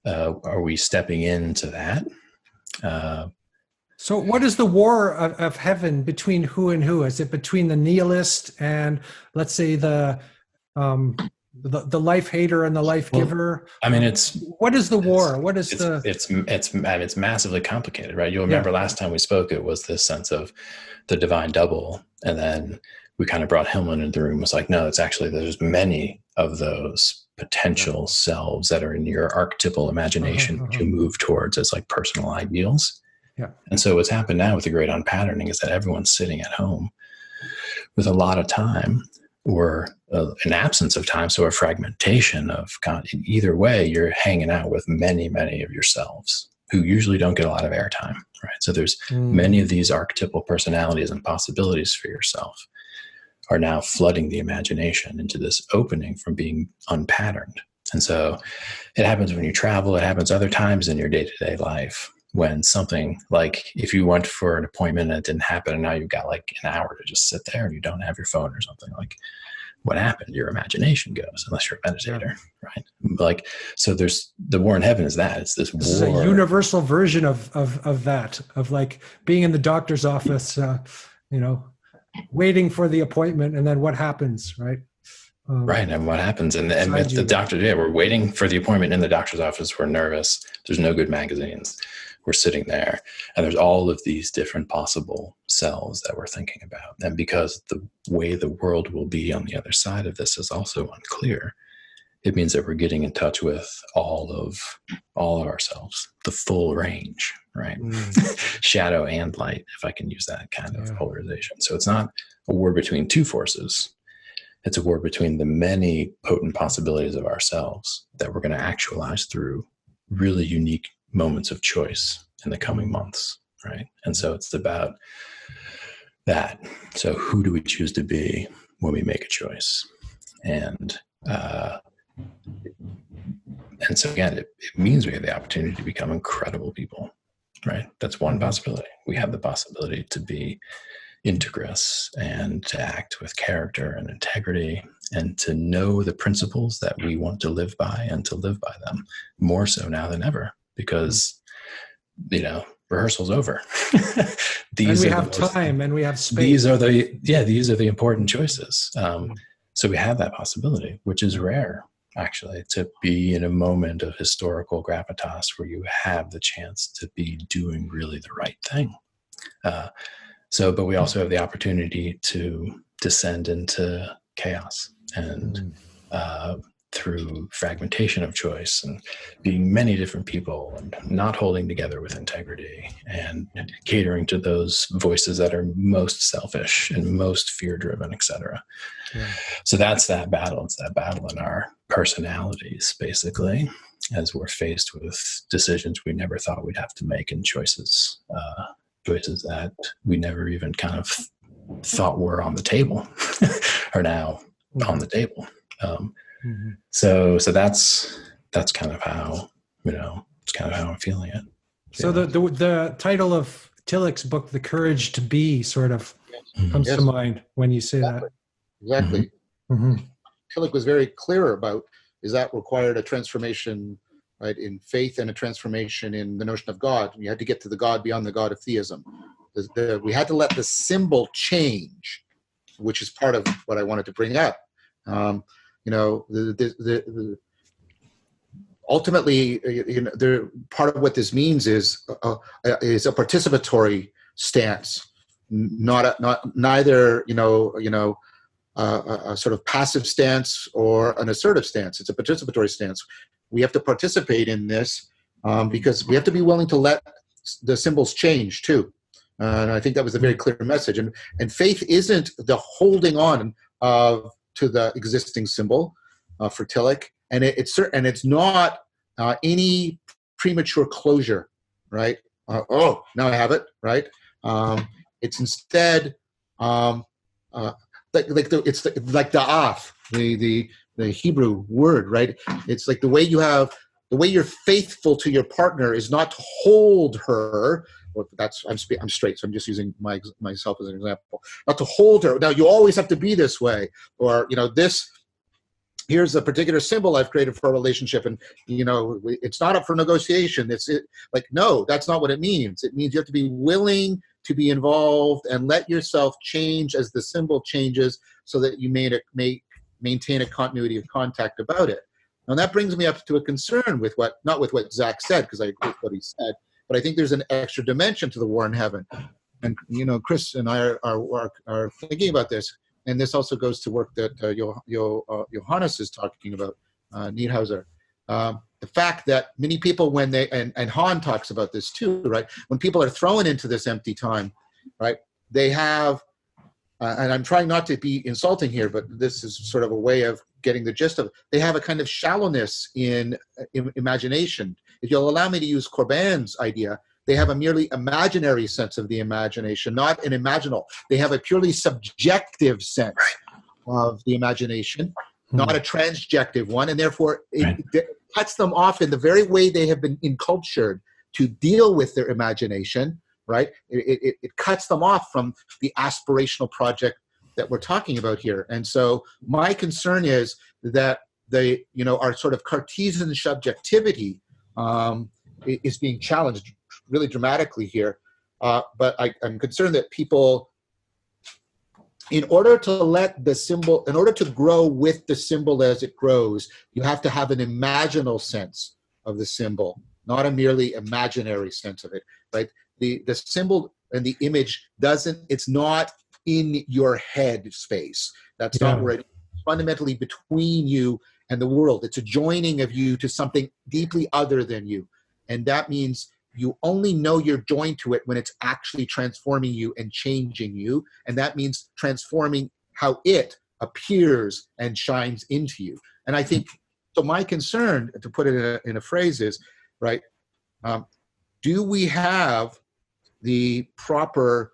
S3: Are we stepping into that?
S1: So what is the war of heaven between who and who? Is it between the nihilist and, let's say, the life hater and the life giver?
S3: I mean,
S1: what is the war? What is
S3: it's massively complicated, right? You'll remember last time we spoke, it was this sense of the divine double, and then we kind of brought Hillman into the room. It was like, no, it's actually, there's many of those potential selves that are in your archetypal imagination that you move towards as like personal ideals.
S1: Yeah.
S3: And so what's happened now with the great unpatterning is that everyone's sitting at home with a lot of time, or an absence of time, so a fragmentation of either way, you're hanging out with many, many of yourselves who usually don't get a lot of airtime, right? So there's many of these archetypal personalities and possibilities for yourself are now flooding the imagination into this opening from being unpatterned. And so it happens when you travel, it happens other times in your day-to-day life, when something like, if you went for an appointment and it didn't happen, and now you've got like an hour to just sit there and you don't have your phone or something, like, what happened? Your imagination goes, unless you're a meditator, right? Like, so there's the war in heaven is that it's this
S1: is
S3: war.
S1: a universal version of that, of like being in the doctor's office, waiting for the appointment, and then what happens, right?
S3: Right, and what happens, and with the doctor, we're waiting for the appointment in the doctor's office. We're nervous. There's no good magazines. We're sitting there, and there's all of these different possible selves that we're thinking about. And because the way the world will be on the other side of this is also unclear, it means that we're getting in touch with all of ourselves, the full range, right? Shadow and light, if I can use that kind of polarization. So it's not a war between two forces. It's a war between the many potent possibilities of ourselves that we're going to actualize through really unique moments of choice in the coming months, right? And so it's about that. So who do we choose to be when we make a choice? And so again, it means we have the opportunity to become incredible people, right? That's one possibility. We have the possibility to be integrous and to act with character and integrity, and to know the principles that we want to live by and to live by them more so now than ever, because, rehearsal's over.
S1: And we have time and we have space.
S3: These are the important choices. So we have that possibility, which is rare, actually, to be in a moment of historical gravitas where you have the chance to be doing really the right thing. But we also have the opportunity to descend into chaos and through fragmentation of choice and being many different people and not holding together with integrity and catering to those voices that are most selfish and most fear-driven, etc. So that's that battle. It's that battle in our personalities, basically, as we're faced with decisions we never thought we'd have to make, and choices that we never even kind of thought were on the table are now on the table. So that's kind of how, it's kind of how I'm feeling it.
S1: So the title of Tillich's book, The Courage to Be, sort of comes to mind when you say that.
S2: Exactly. Tillich was very clear about, is that required a transformation, right, in faith, and a transformation in the notion of God. You had to get to the God beyond the God of theism. We had to let the symbol change, which is part of what I wanted to bring up. Ultimately, part of what this means is a participatory stance, neither a sort of passive stance or an assertive stance. It's a participatory stance. We have to participate in this because we have to be willing to let the symbols change too. And I think that was a very clear message. And faith isn't the holding on to the existing symbol for Tillich, and it's not any premature closure, right? Now I have it, right? It's instead it's like da'af, the Hebrew word, right? It's like the way you're faithful to your partner is not to hold her. I'm straight, so I'm just using myself as an example. Not to hold her. Now you always have to be this way, or here's a particular symbol I've created for a relationship, and it's not up for negotiation. No, that's not what it means. It means you have to be willing to be involved and let yourself change as the symbol changes, so that you may maintain a continuity of contact about it. Now that brings me up to a concern with not with what Zac said, because I agree with what he said, but I think there's an extra dimension to the war in heaven. And Chris and I are thinking about this. and this also goes to work that Johannes is talking about, Niedhauser. The fact that many people, when they, and Hahn talks about this too, right? When people are thrown into this empty time, right? They have, and I'm trying not to be insulting here, but this is sort of a way of getting the gist of it. They have a kind of shallowness in imagination. If you'll allow me to use Corbin's idea, they have a merely imaginary sense of the imagination, not an imaginal. They have a purely subjective sense of the imagination, not a transjective one, and therefore it cuts them off in the very way they have been encultured to deal with their imagination, right? It cuts them off from the aspirational project that we're talking about here. And so my concern is that they, our sort of Cartesian subjectivity is being challenged really dramatically here. But I'm concerned that people, in order to let the symbol, in order to grow with the symbol as it grows, you have to have an imaginal sense of the symbol, not a merely imaginary sense of it, right? The symbol and the image it's not in your head space. That's not where it's fundamentally between you and the world. It's a joining of you to something deeply other than you. And that means you only know you're joined to it when it's actually transforming you and changing you. And that means transforming how it appears and shines into you. And I think, so my concern, to put it in a phrase is, right, do we have the proper,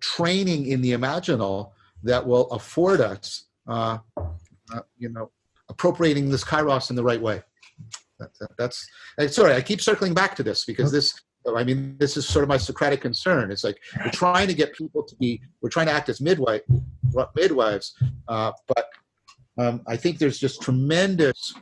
S2: training in the imaginal that will afford us, appropriating this kairos in the right way? That's sorry, I keep circling back to this because this is sort of my Socratic concern. It's like we're trying to get people we're trying to act as midwives, but I think there's just tremendous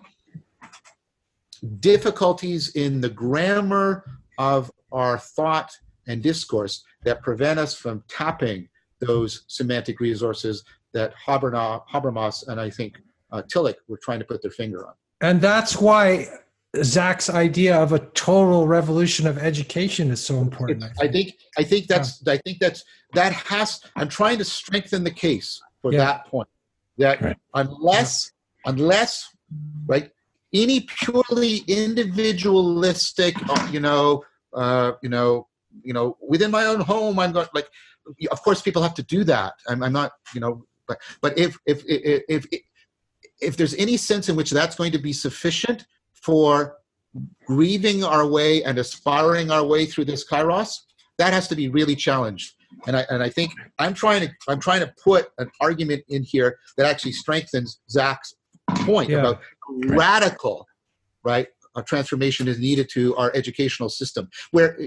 S2: difficulties in the grammar of our thought and discourse that prevent us from tapping those semantic resources that Habermas and I think Tillich were trying to put their finger on. And
S1: that's why Zac's idea of a total revolution of education is so important.
S2: I think I'm trying to strengthen the case for that point. That unless right, any purely individualistic, within my own home, I'm going, like, of course people have to do that. I'm not, but if there's any sense in which that's going to be sufficient for grieving our way and aspiring our way through this kairos, that has to be really challenged. And I think I'm trying to put an argument in here that actually strengthens Zac's point about radical, right, a transformation is needed to our educational system, where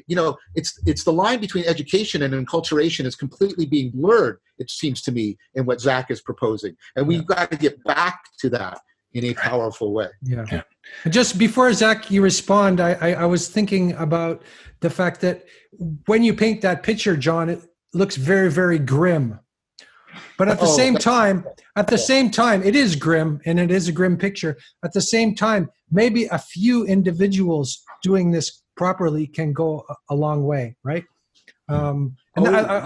S2: it's the line between education and enculturation is completely being blurred, it seems to me, in what Zac is proposing, and we've got to get back to that in a powerful way.
S1: Yeah. Just before, Zac, you respond, I was thinking about the fact that when you paint that picture, John, it looks very, very grim. But at the same time, it is grim, and it is a grim picture. At the same time, maybe a few individuals doing this properly can go a long way, right? So I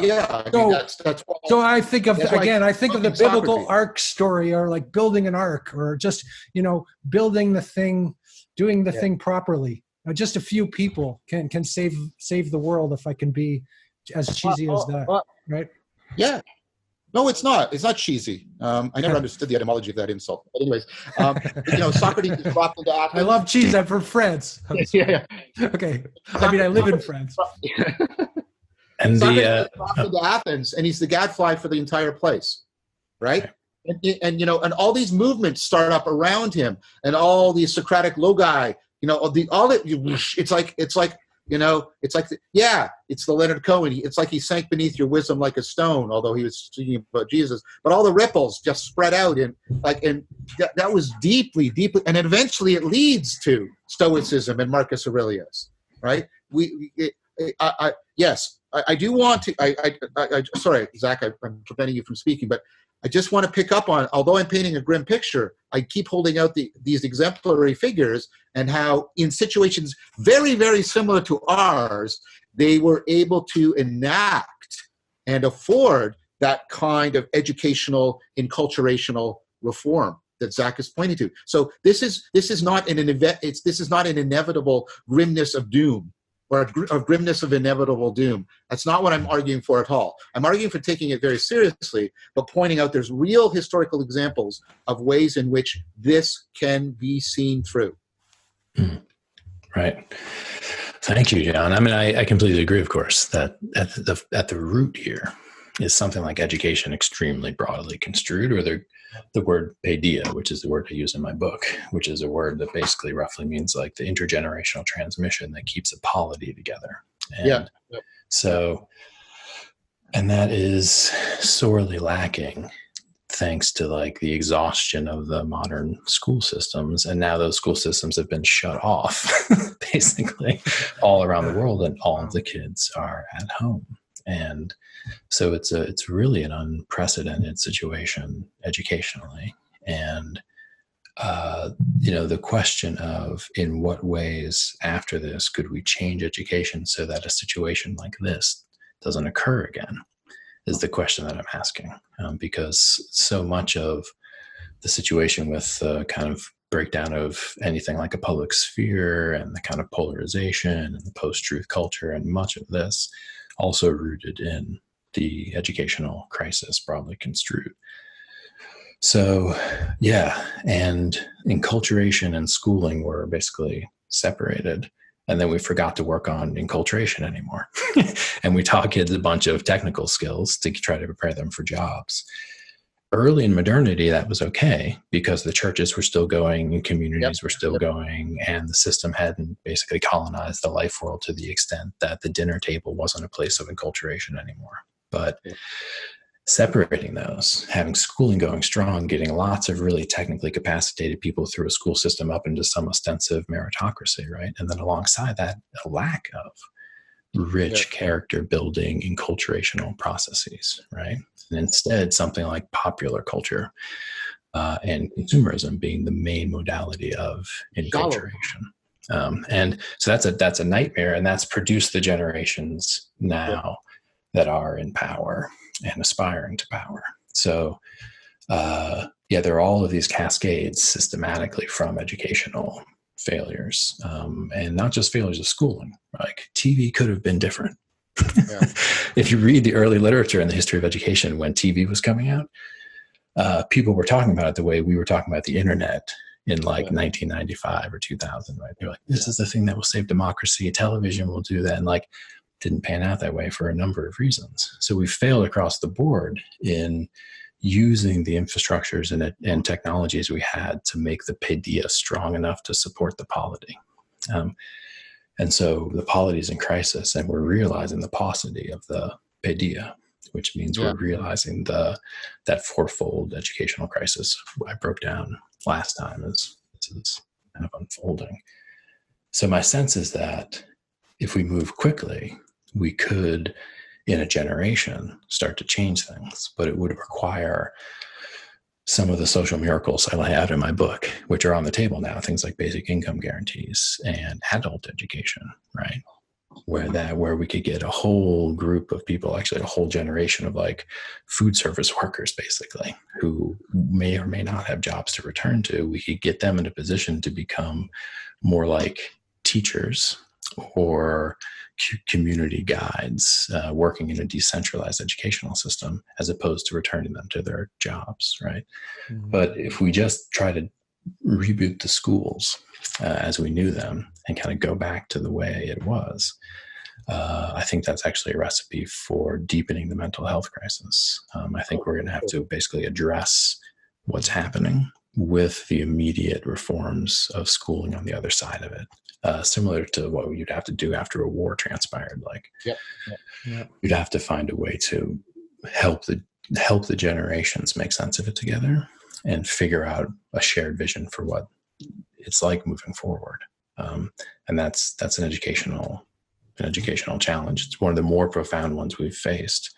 S1: think of the biblical ark story, or like building an ark, or just building the thing, doing the thing properly. Just a few people can save the world, if I can be as cheesy as that, right?
S2: Yeah. No, it's not. It's not cheesy. I never understood the etymology of that insult. But anyways, Socrates is dropped into Athens.
S1: I love cheese. I'm from France.
S2: Yeah.
S1: Okay. I live in France.
S2: And Socrates is dropped into Athens, and he's the gadfly for the entire place, right? And all these movements start up around him, and all these Socratic logi. It's the Leonard Cohen. It's like he sank beneath your wisdom like a stone, although he was speaking about Jesus. But all the ripples just spread out, and that was deeply, and eventually it leads to Stoicism and Marcus Aurelius, right? I do want to. Sorry, Zac, I'm preventing you from speaking, but I just want to pick up on, although I'm painting a grim picture, I keep holding out these exemplary figures, and how in situations very, very similar to ours, they were able to enact and afford that kind of educational, enculturational reform that Zac is pointing to. So this is not an event. This is not an inevitable grimness of doom, or a grimness of inevitable doom. That's not what I'm arguing for at all. I'm arguing for taking it very seriously, but pointing out there's real historical examples of ways in which this can be seen through.
S3: Right. Thank you, John. I mean, I completely agree, of course, that at the root here is something like education extremely broadly construed, or the word paideia, which is the word I use in my book, which is a word that basically roughly means like the intergenerational transmission that keeps a polity together. And so, and that is sorely lacking thanks to like the exhaustion of the modern school systems. And now those school systems have been shut off basically all around the world, and all of the kids are at home. And so it's really an unprecedented situation educationally. And, the question of in what ways after this could we change education so that a situation like this doesn't occur again is the question that I'm asking, because so much of the situation with the kind of breakdown of anything like a public sphere and the kind of polarization and the post-truth culture, and much of this also rooted in the educational crisis broadly construed. So, yeah, and enculturation and schooling were basically separated. And then we forgot to work on enculturation anymore. And we taught kids a bunch of technical skills to try to prepare them for jobs. Early in modernity, that was okay because the churches were still going and communities were still going, and the system hadn't basically colonized the life world to the extent that the dinner table wasn't a place of enculturation anymore. But separating those, having schooling going strong, getting lots of really technically capacitated people through a school system up into some ostensive meritocracy, right? And then alongside that, a lack of rich character building enculturational processes, right? And instead, something like popular culture and consumerism being the main modality of enculturation. And so that's a nightmare, and that's produced the generations now that are in power and aspiring to power. So, there are all of these cascades systematically from educational failures, and not just failures of schooling. Like TV could have been different. If you read the early literature in the history of education when TV was coming out, people were talking about it the way we were talking about the internet in like 1995 or 2000, right? They're like, this is the thing that will save democracy. Television will do that. And like, didn't pan out that way for a number of reasons. So we failed across the board in using the infrastructures and technologies we had to make the paideia strong enough to support the polity. And so the polity is in crisis, and we're realizing the paucity of the paideia, which means we're realizing that fourfold educational crisis I broke down last time is kind of unfolding. So my sense is that if we move quickly, we could, in a generation, start to change things, but it would require some of the social miracles I lay out in my book, which are on the table now, things like basic income guarantees and adult education, right? Where we could get a whole group of people, actually a whole generation of like food service workers, basically, who may or may not have jobs to return to. We could get them in a position to become more like teachers or community guides working in a decentralized educational system, as opposed to returning them to their jobs, right? Mm-hmm. But if we just try to reboot the schools as we knew them and kind of go back to the way it was, I think that's actually a recipe for deepening the mental health crisis. I think we're going to have to basically address what's happening with the immediate reforms of schooling on the other side of it. Similar to what you'd have to do after a war transpired. Like, you'd have to find a way to help the generations make sense of it together and figure out a shared vision for what it's like moving forward. And that's an educational challenge. It's one of the more profound ones we've faced.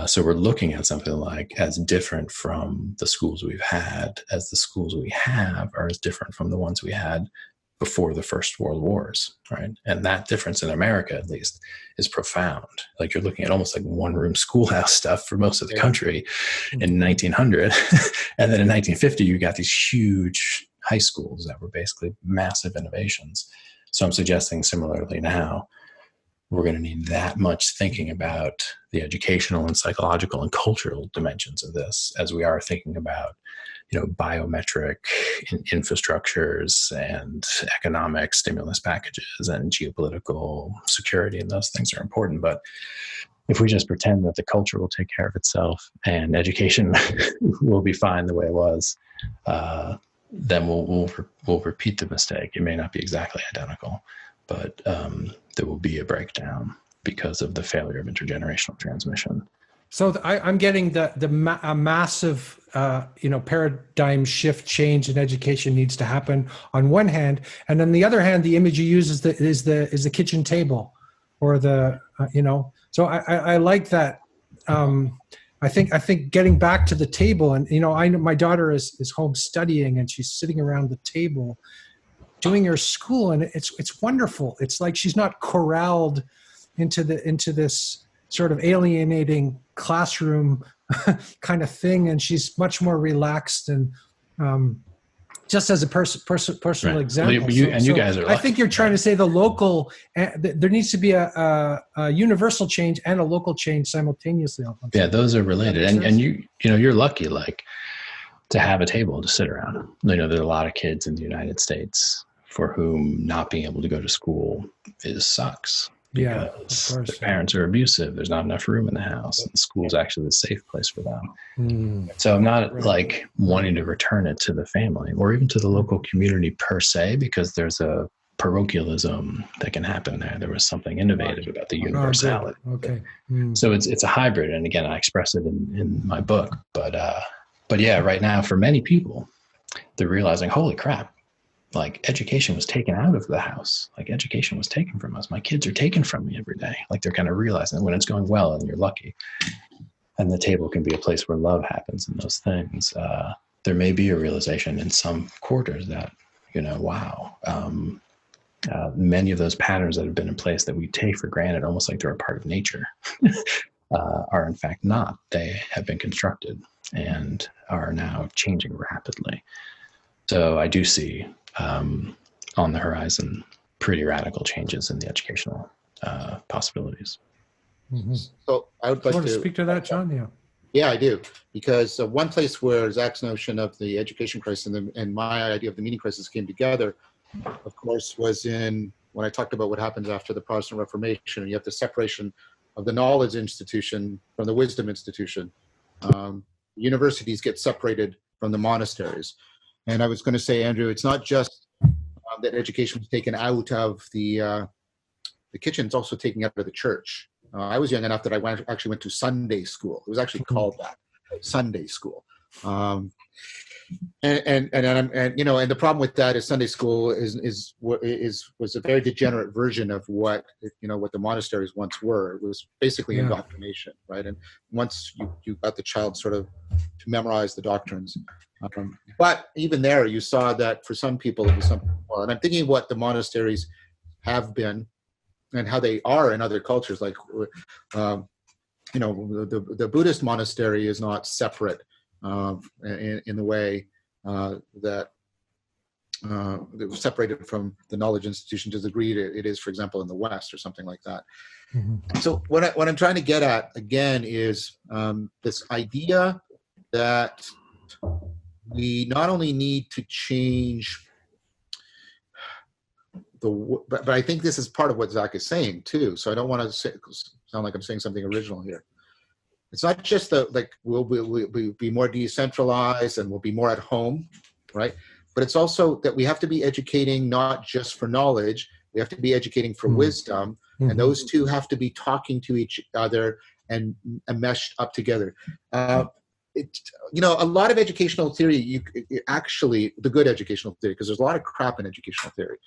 S3: So we're looking at something like as different from the schools we've had as the schools we have are as different from the ones we had before the First World Wars, right? And that difference in America, at least, is profound. Like you're looking at almost like one-room schoolhouse stuff for most of the country in 1900. And then in 1950, you got these huge high schools that were basically massive innovations. So I'm suggesting similarly now, we're going to need that much thinking about the educational and psychological and cultural dimensions of this as we are thinking about, biometric infrastructures and economic stimulus packages and geopolitical security, and those things are important. But if we just pretend that the culture will take care of itself and education will be fine the way it was, then we'll repeat the mistake. It may not be exactly identical, but there will be a breakdown because of the failure of intergenerational transmission.
S1: So I'm getting a massive, paradigm shift change in education needs to happen on one hand, and on the other hand, the image you use is the kitchen table, or the So I like that. I think getting back to the table, and I know my daughter is home studying, and she's sitting around the table doing her school, and it's wonderful. It's like she's not corralled into this sort of alienating classroom kind of thing, and she's much more relaxed, and just as a personal
S3: right.
S1: example.
S3: You guys are lucky.
S1: I think you're trying to say the local, there needs to be a universal change and a local change simultaneously.
S3: Yeah, those are related, and you're lucky, like, to have a table to sit around. There's a lot of kids in the United States for whom not being able to go to school sucks. Because their parents are abusive. There's not enough room in the house. And the school's actually the safe place for them. So I'm not like wanting to return it to the family or even to the local community per se, because there's a parochialism that can happen there. There was something innovative about the universality.
S1: Okay.
S3: So it's a hybrid. And again, I express it in my book. But yeah, right now for many people, they're realizing, holy crap, like education was taken out of the house. Like education was taken from us. My kids are taken from me every day. Like they're kind of realizing when it's going well and you're lucky, and the table can be a place where love happens and those things. There may be a realization in some quarters that, wow, many of those patterns that have been in place that we take for granted, almost like they're a part of nature, are in fact not. They have been constructed and are now changing rapidly. So I do see on the horizon pretty radical changes in the educational possibilities.
S1: Mm-hmm.
S2: So I would like to
S1: speak to that, John.
S2: Yeah, I do, because one place where Zac's notion of the education crisis and my idea of the meaning crisis came together, of course, was when I talked about what happens after the Protestant Reformation, and you have the separation of the knowledge institution from the wisdom institution. Universities get separated from the monasteries. And I was going to say, Andrew, it's not just that education was taken out of the kitchen; it's also taken out of the church. I was young enough that I actually went to Sunday school. It was actually called that, Sunday school. And the problem with that is Sunday school was a very degenerate version of what the monasteries once were. It was basically indoctrination, right? And once you got the child sort of to memorize the doctrines. But even there, you saw that for some people it was something more. And I'm thinking what the monasteries have been and how they are in other cultures. Like, the Buddhist monastery is not separate in the way that it was separated from the knowledge institution to the degree it is, for example, in the West or something like that. Mm-hmm. So what I'm trying to get at again is this idea that we not only need to change but I think this is part of what Zac is saying too. So I don't want to sound like I'm saying something original here. It's not just that we'll be more decentralized and we'll be more at home, right? But it's also that we have to be educating not just for knowledge, we have to be educating for wisdom, and those two have to be talking to each other and meshed up together. A lot of educational theory, actually, the good educational theory, because there's a lot of crap in educational theory.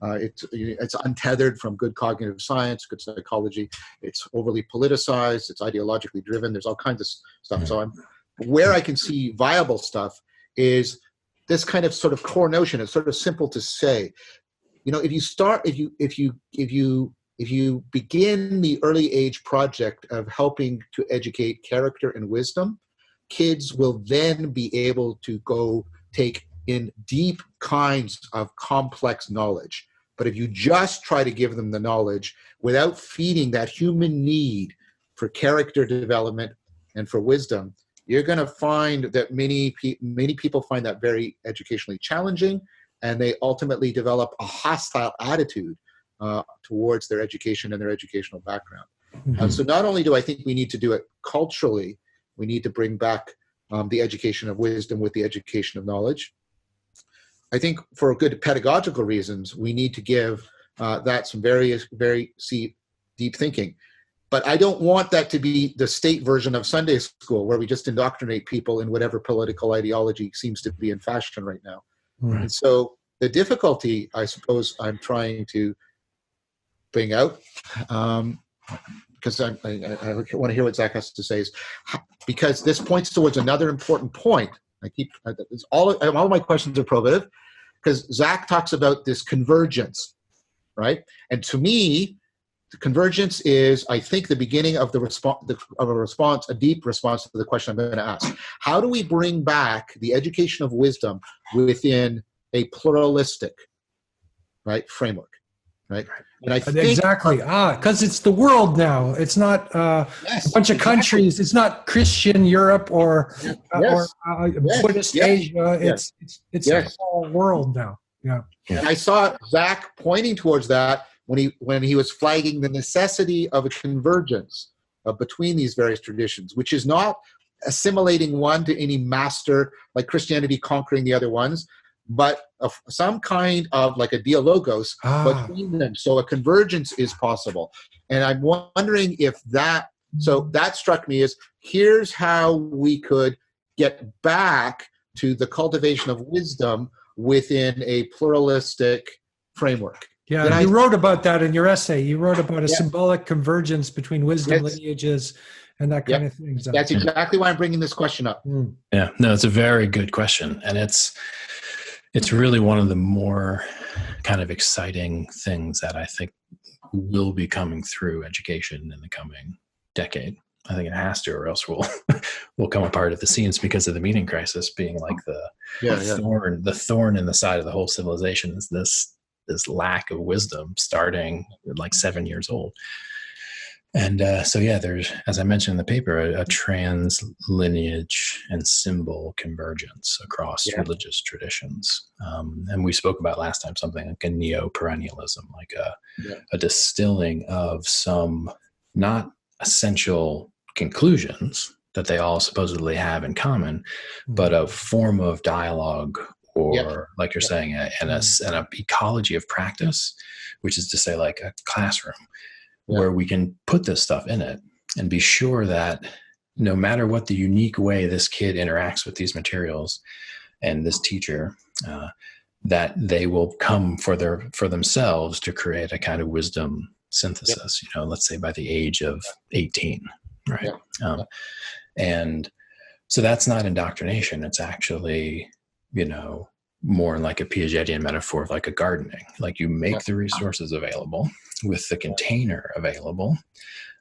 S2: It's untethered from good cognitive science, good psychology. It's overly politicized. It's ideologically driven. There's all kinds of stuff. So where I can see viable stuff is this kind of sort of core notion. It's sort of simple to say. If you begin the early age project of helping to educate character and wisdom, kids will then be able to go take in deep kinds of complex knowledge. But if you just try to give them the knowledge without feeding that human need for character development and for wisdom, you're going to find that many people find that very educationally challenging, and they ultimately develop a hostile attitude towards their education and their educational background.
S1: Mm-hmm.
S2: So not only do I think we need to do it culturally, we need to bring back the education of wisdom with the education of knowledge. I think for good pedagogical reasons, we need to give that some very deep thinking. But I don't want that to be the state version of Sunday school, where we just indoctrinate people in whatever political ideology seems to be in fashion right now.
S1: Right.
S2: And so the difficulty, I suppose, I'm trying to bring out, because I want to hear what Zac has to say, is because this points towards another important point. All of my questions are probative, because Zac talks about this convergence, right? And to me, the convergence is, I think, the beginning of a deep response to the question I'm going to ask. How do we bring back the education of wisdom within a pluralistic, right, framework, right? And I think
S1: exactly, because it's the world now. It's not a bunch of countries. It's not Christian Europe or Buddhist Asia. It's the whole world now. Yeah.
S2: And I saw Zac pointing towards that when he was flagging the necessity of a convergence between these various traditions, which is not assimilating one to any master, like Christianity conquering the other ones, but some kind of like a dialogos between them. So a convergence is possible. And I'm wondering if that struck me as, here's how we could get back to the cultivation of wisdom within a pluralistic framework.
S1: Yeah, you wrote about that in your essay. You wrote about a symbolic convergence between wisdom lineages and that kind of thing. So.
S2: That's exactly why I'm bringing this question up.
S3: Yeah, no, it's a very good question. And it's really one of the more kind of exciting things that I think will be coming through education in the coming decade. I think it has to, or else we'll come apart at the seams because of the meaning crisis being like the thorn in the side of the whole civilization is this lack of wisdom starting like 7 years old. And there's, as I mentioned in the paper, a trans lineage and symbol convergence across religious traditions. And we spoke about last time something like a neo-perennialism, like a distilling of some not essential conclusions that they all supposedly have in common, but a form of dialogue or like you're saying, and a ecology of practice, which is to say like a classroom where we can put this stuff in it and be sure that no matter what the unique way this kid interacts with these materials and this teacher, that they will come for themselves to create a kind of wisdom synthesis, let's say by the age of 18, right? And so that's not indoctrination. It's actually, more like a Piagetian metaphor of like a gardening. Like you make the resources available with the container available,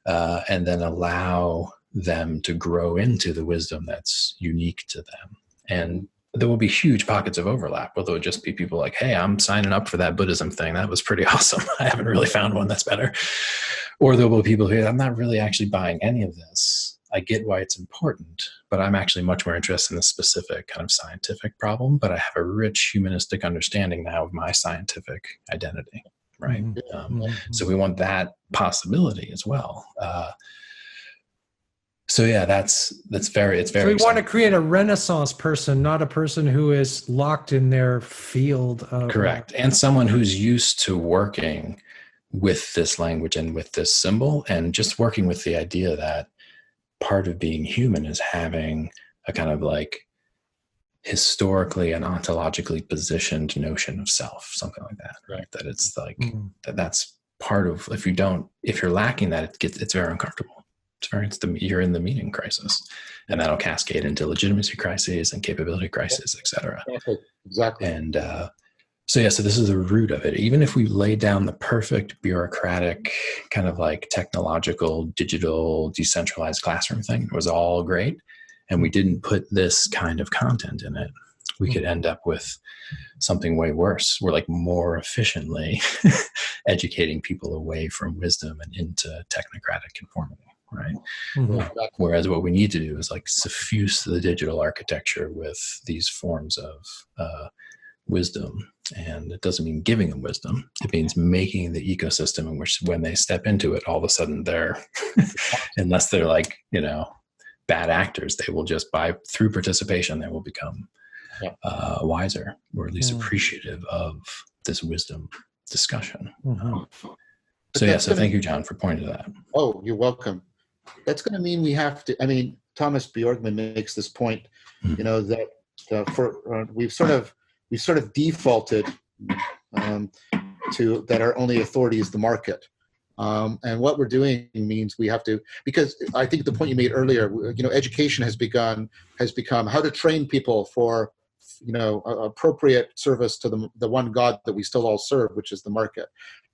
S3: and then allow them to grow into the wisdom that's unique to them. And there will be huge pockets of overlap, where there'll just be people like, hey, I'm signing up for that Buddhism thing. That was pretty awesome. I haven't really found one that's better. Or there will be people who, I'm not really actually buying any of this. I get why it's important, but I'm actually much more interested in the specific kind of scientific problem, but I have a rich humanistic understanding now of my scientific identity, right? So we want that possibility as well. It's very. So
S1: we want to create a Renaissance person, not a person who is locked in their field.
S3: Correct. And someone who's used to working with this language and with this symbol, and just working with the idea that part of being human is having a kind of like historically and ontologically positioned notion of self, something like that, right? That it's like that's part of, if you're lacking that, it's very uncomfortable right? You're in the meaning crisis, and that'll cascade into legitimacy crises and capability crises, et cetera.
S2: Exactly.
S3: And so this is the root of it. Even if we lay down the perfect bureaucratic kind of like technological, digital, decentralized classroom thing, it was all great, and we didn't put this kind of content in it, we could end up with something way worse. We're like more efficiently educating people away from wisdom and into technocratic conformity, right?
S1: Mm-hmm.
S3: Whereas what we need to do is like suffuse the digital architecture with these forms of wisdom. And it doesn't mean giving them wisdom. It means making the ecosystem in which when they step into it, all of a sudden they're, unless they're like, bad actors, they will just through participation, they will become wiser, or at least appreciative of this wisdom discussion.
S1: Mm-hmm.
S3: So thank you, John, for pointing to that.
S2: Oh, you're welcome. That's going to mean we have to, Thomas Bjorkman makes this point, that we've sort of defaulted to that our only authority is the market. And what we're doing means we have to, because I think the point you made earlier, education has become how to train people for, appropriate service to the one God that we still all serve, which is the market.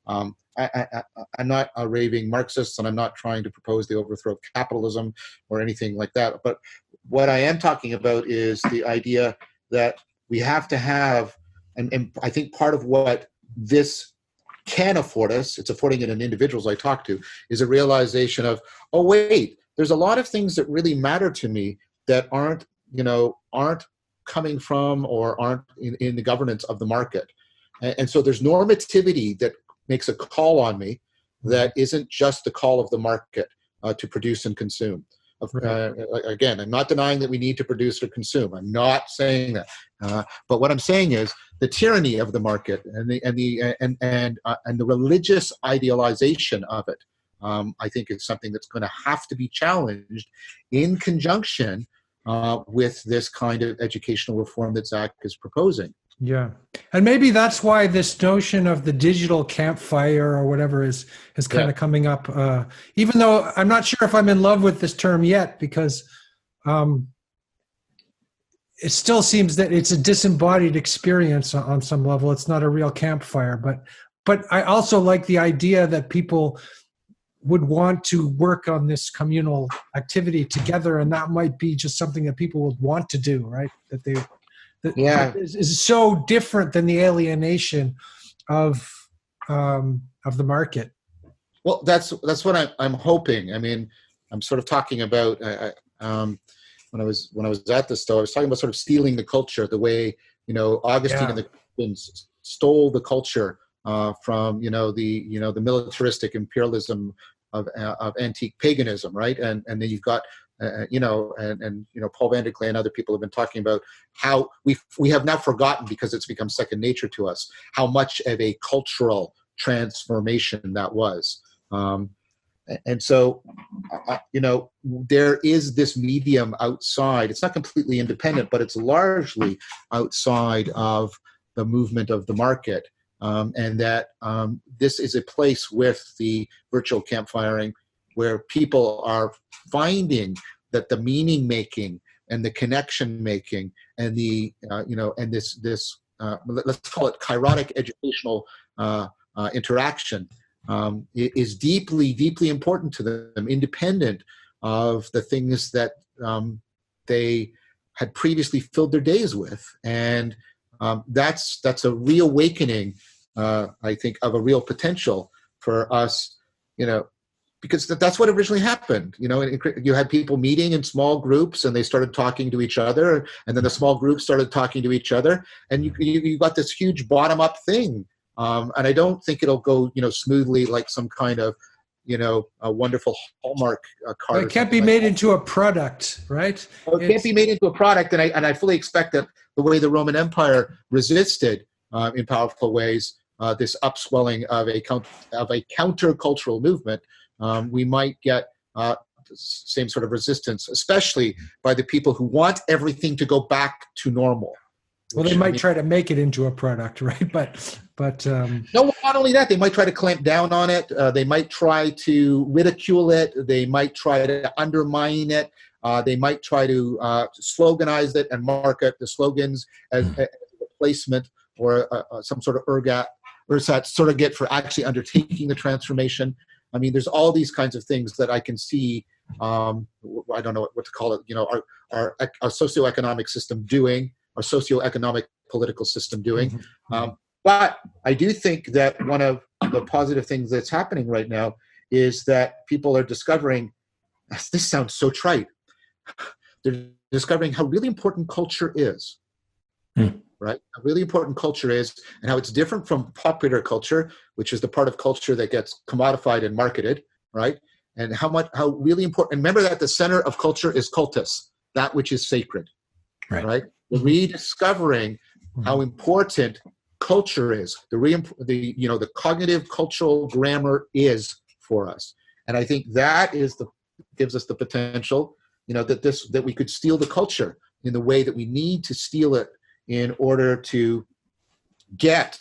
S2: I'm not a raving Marxist, and I'm not trying to propose the overthrow of capitalism or anything like that. But what I am talking about is the idea that we have to have, and I think part of what this can afford us, it's affording it in individuals I talk to, is a realization of, oh wait, there's a lot of things that really matter to me that aren't coming from or aren't in the governance of the market. And so there's normativity that makes a call on me that isn't just the call of the market to produce and consume. Again, I'm not denying that we need to produce or consume. I'm not saying that. But what I'm saying is the tyranny of the market and the religious idealization of it, I think is something that's going to have to be challenged in conjunction with this kind of educational reform that Zac is proposing.
S1: Yeah. And maybe that's why this notion of the digital campfire or whatever is kind of coming up, even though I'm not sure if I'm in love with this term yet, because it still seems that it's a disembodied experience on some level. It's not a real campfire, but I also like the idea that people would want to work on this communal activity together, and that might be just something that people would want to do, right? That is so different than the alienation of the market.
S2: Well, that's what I'm hoping. I'm sort of talking about when I was at the Stoa, I was talking about sort of stealing the culture, the way Augustine and the Christians stole the culture from the militaristic imperialism of antique paganism, right? And then you've got Paul van der Klee and other people have been talking about how we have now forgotten, because it's become second nature to us, how much of a cultural transformation that was. And so, there is this medium outside. It's not completely independent, but it's largely outside of the movement of the market. And that this is a place with the virtual campfiring where people are finding that the meaning making and the connection making and the and this let's call it kairotic educational interaction is deeply, deeply important to them, independent of the things that they had previously filled their days with. And that's a reawakening, I think, of a real potential for us, because that's what originally happened. You had people meeting in small groups, and they started talking to each other, and then the small groups started talking to each other, and you got this huge bottom-up thing. And I don't think it'll go, smoothly like some kind of, a wonderful Hallmark card.
S1: It can't be made into a product, right?
S2: It can't be made into a product, and I fully expect that the way the Roman Empire resisted in powerful ways this upswelling of a countercultural movement, we might get same sort of resistance, especially by the people who want everything to go back to normal.
S1: Well, they might try to make it into a product, right? But but
S2: no, not only that, they might try to clamp down on it. They might try to ridicule it. They might try to undermine it. They might try to sloganize it and market the slogans as a replacement or some sort of surrogate for actually undertaking the transformation. I mean, there's all these kinds of things that I can see. I don't know what to call it. Our socioeconomic system doing, our socioeconomic political system doing. But I do think that one of the positive things that's happening right now is that people are discovering, this sounds so trite, they're discovering how really important culture is, right? How really important culture is, and how it's different from popular culture, which is the part of culture that gets commodified and marketed, right? And how really important, and remember that the center of culture is cultus, that which is sacred, right? We're rediscovering how important culture is, the cognitive cultural grammar is for us. And I think that gives us the potential, that we could steal the culture in the way that we need to steal it in order to get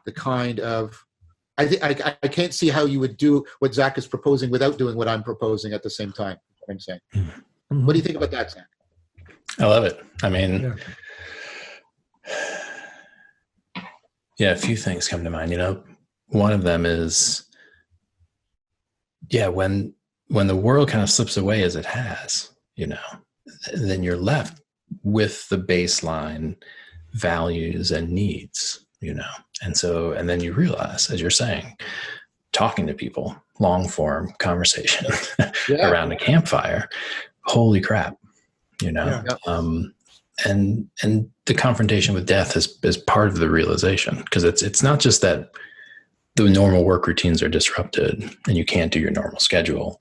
S2: the kind of, I can't see how you would do what Zac is proposing without doing what I'm proposing at the same time. I'm saying. What do you think about that, Zac?
S3: I love it. I mean, yeah, a few things come to mind. One of them is, when the world kind of slips away as it has, then you're left with the baseline values and needs, and then you realize, as you're saying, talking to people, long form conversation around a campfire, holy crap, and the confrontation with death is part of the realization, because it's not just that the normal work routines are disrupted and you can't do your normal schedule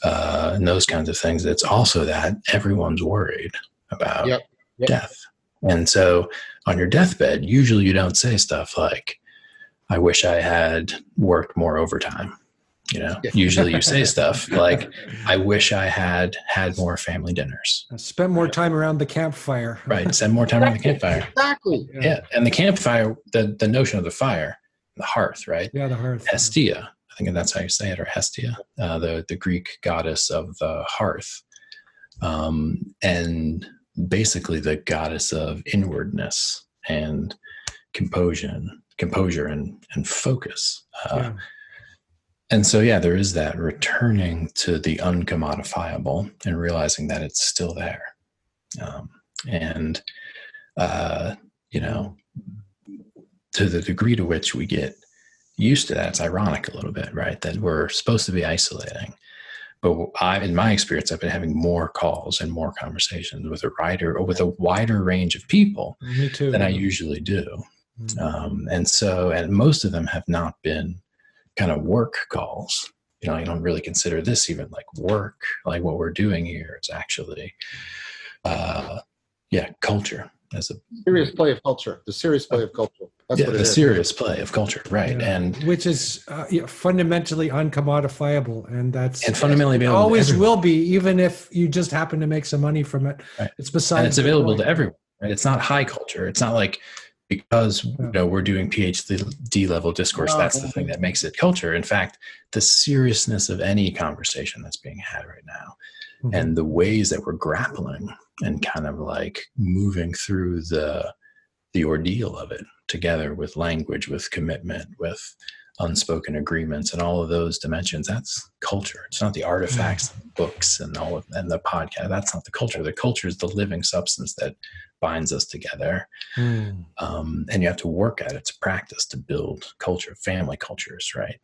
S3: and those kinds of things. It's also that everyone's worried about death. And so on your deathbed, usually you don't say stuff like, I wish I had worked more overtime. Usually you say stuff like, I wish I had more family dinners.
S1: Spend more time around the campfire.
S3: Right. Spend more time around the campfire.
S2: Exactly.
S3: Yeah. And the campfire, the notion of the fire, the hearth, right?
S1: Yeah, the hearth.
S3: Hestia. I think that's how you say it, or Hestia, the Greek goddess of the hearth. And basically the goddess of inwardness and composure and focus. And so, there is that returning to the uncommodifiable and realizing that it's still there. To the degree to which we get used to that, it's ironic a little bit, right? That we're supposed to be isolating. But in my experience, I've been having more calls and more conversations with a wider range of people than I usually do. And most of them have not been kind of work calls. I don't really consider this even like work. Like what we're doing here is actually, culture. As a
S2: serious play of culture. The serious play of culture. That's what it is.
S3: Serious play of culture, right?
S1: Yeah.
S3: And
S1: which is fundamentally uncommodifiable, and
S3: fundamentally
S1: always will be, even if you just happen to make some money from it.
S3: Right.
S1: It's besides.
S3: And it's available to everyone. Right? It's not high culture. It's not like because we're doing PhD level discourse. That's the thing that makes it culture. In fact, the seriousness of any conversation that's being had right now, and the ways that we're grappling and kind of like moving through the ordeal of it together with language, with commitment, with unspoken agreements and all of those dimensions, that's culture. It's not the artifacts, books and the podcast. That's not the culture. The culture is the living substance that binds us together. And you have to work at it to practice to build culture, family cultures, right?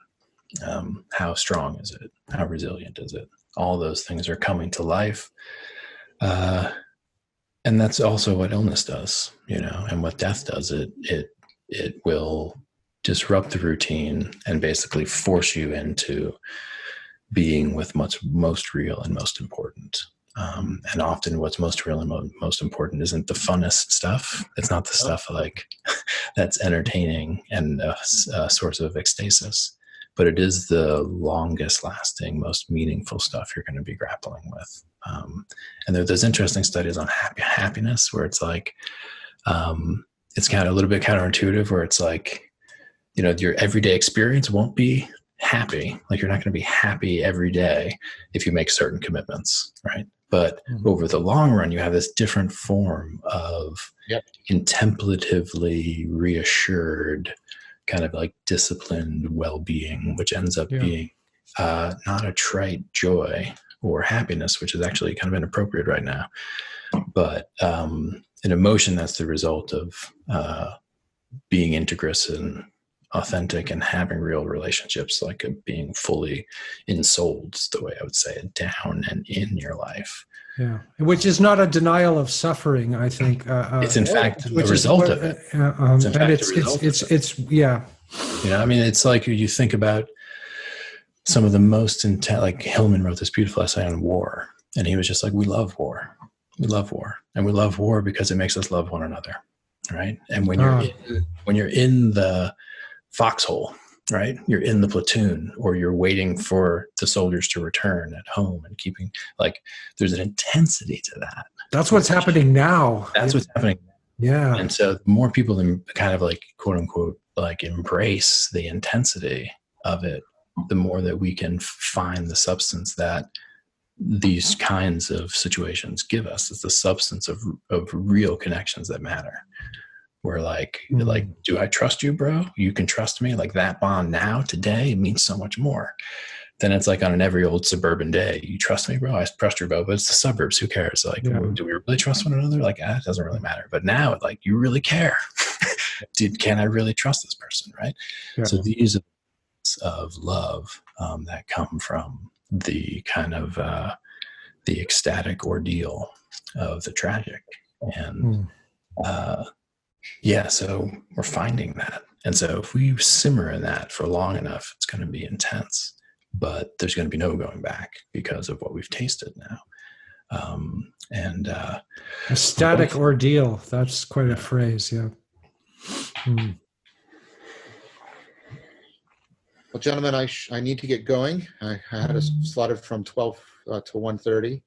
S3: How strong is it? How resilient is it? All those things are coming to life. And that's also what illness does, and what death does. It will disrupt the routine and basically force you into being with what's most real and most important. And often what's most real and most important isn't the funnest stuff. It's not the stuff like that's entertaining and a source of ecstasis, but it is the longest lasting, most meaningful stuff you're going to be grappling with. And there's interesting studies on happiness where it's like, it's kind of a little bit counterintuitive, where it's like, your everyday experience won't be happy. Like, you're not going to be happy every day if you make certain commitments, right? But over the long run, you have this different form of contemplatively reassured, kind of like disciplined well-being, which ends up being not a trite joy or happiness, which is actually kind of inappropriate right now, but an emotion that's the result of being integrous and authentic and having real relationships, like being fully ensouled, is the way I would say it, down and in your life.
S1: Yeah, which is not a denial of suffering, I think.
S3: It's in fact a result of it.
S1: It's yeah.
S3: I mean, it's like you think about some of the most intense, like Hillman wrote this beautiful essay on war, and he was just like, we love war. We love war. And we love war because it makes us love one another, right? And when you're in the foxhole, right? You're in the platoon, or you're waiting for the soldiers to return at home and keeping, like, there's an intensity to that.
S1: That's what's happening now.
S3: That's what's happening.
S1: Yeah.
S3: And so the more people kind of like, quote unquote, like embrace the intensity of it, the more that we can find the substance that these kinds of situations give us. It's the substance of real connections that matter. Where like, do I trust you, bro? You can trust me. Like, that bond now, today, means so much more than it's like on an every old suburban day. You trust me, bro? I trust you, bro. But it's the suburbs. Who cares? Like, do we really trust one another? Like, it doesn't really matter. But now, like, you really care. Can I really trust this person, right? Yeah. So these are of love that come from the kind of the ecstatic ordeal of the tragic. And so we're finding that. And so if we simmer in that for long enough, it's going to be intense, but there's going to be no going back because of what we've tasted now. A
S1: static ordeal. That's quite a phrase. Yeah.
S2: Well, gentlemen, I need to get going. I had us slotted from 12 to 1:30.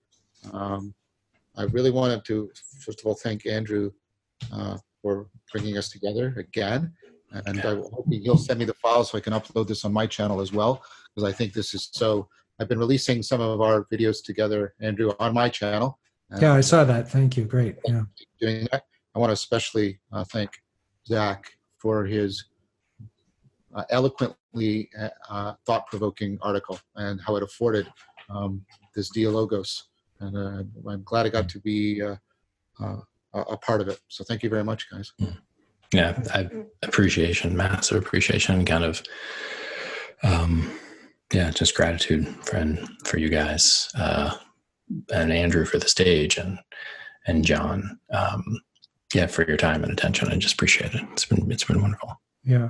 S2: I really wanted to, first of all, thank Andrew for bringing us together again. And I hope he'll send me the file so I can upload this on my channel as well, because I think this is so. I've been releasing some of our videos together, Andrew, on my channel.
S1: Yeah, I saw that. Thank you. Great. Yeah.
S2: Doing that. I want to especially thank Zac for his eloquently thought-provoking article and how it afforded this dialogos. And I'm glad I got to be a part of it. So thank you very much, guys.
S3: Yeah, massive appreciation, kind of, just gratitude for you guys, and Andrew for the stage, and John, for your time and attention. I just appreciate it. It's been wonderful.
S1: Yeah.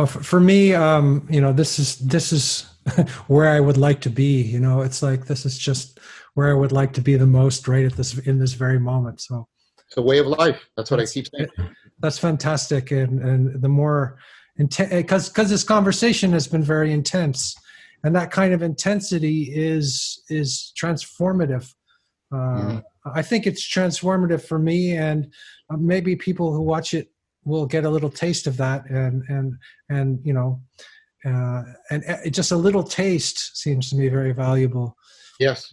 S1: For me, this is where I would like to be. It's like, this is just where I would like to be the most, right in this very moment. So
S2: it's a way of life. That's what I keep saying.
S1: That's fantastic, and the more because this conversation has been very intense, and that kind of intensity is transformative. I think it's transformative for me, and maybe people who watch it will get a little taste of that, and just a little taste seems to me very valuable.
S2: Yes.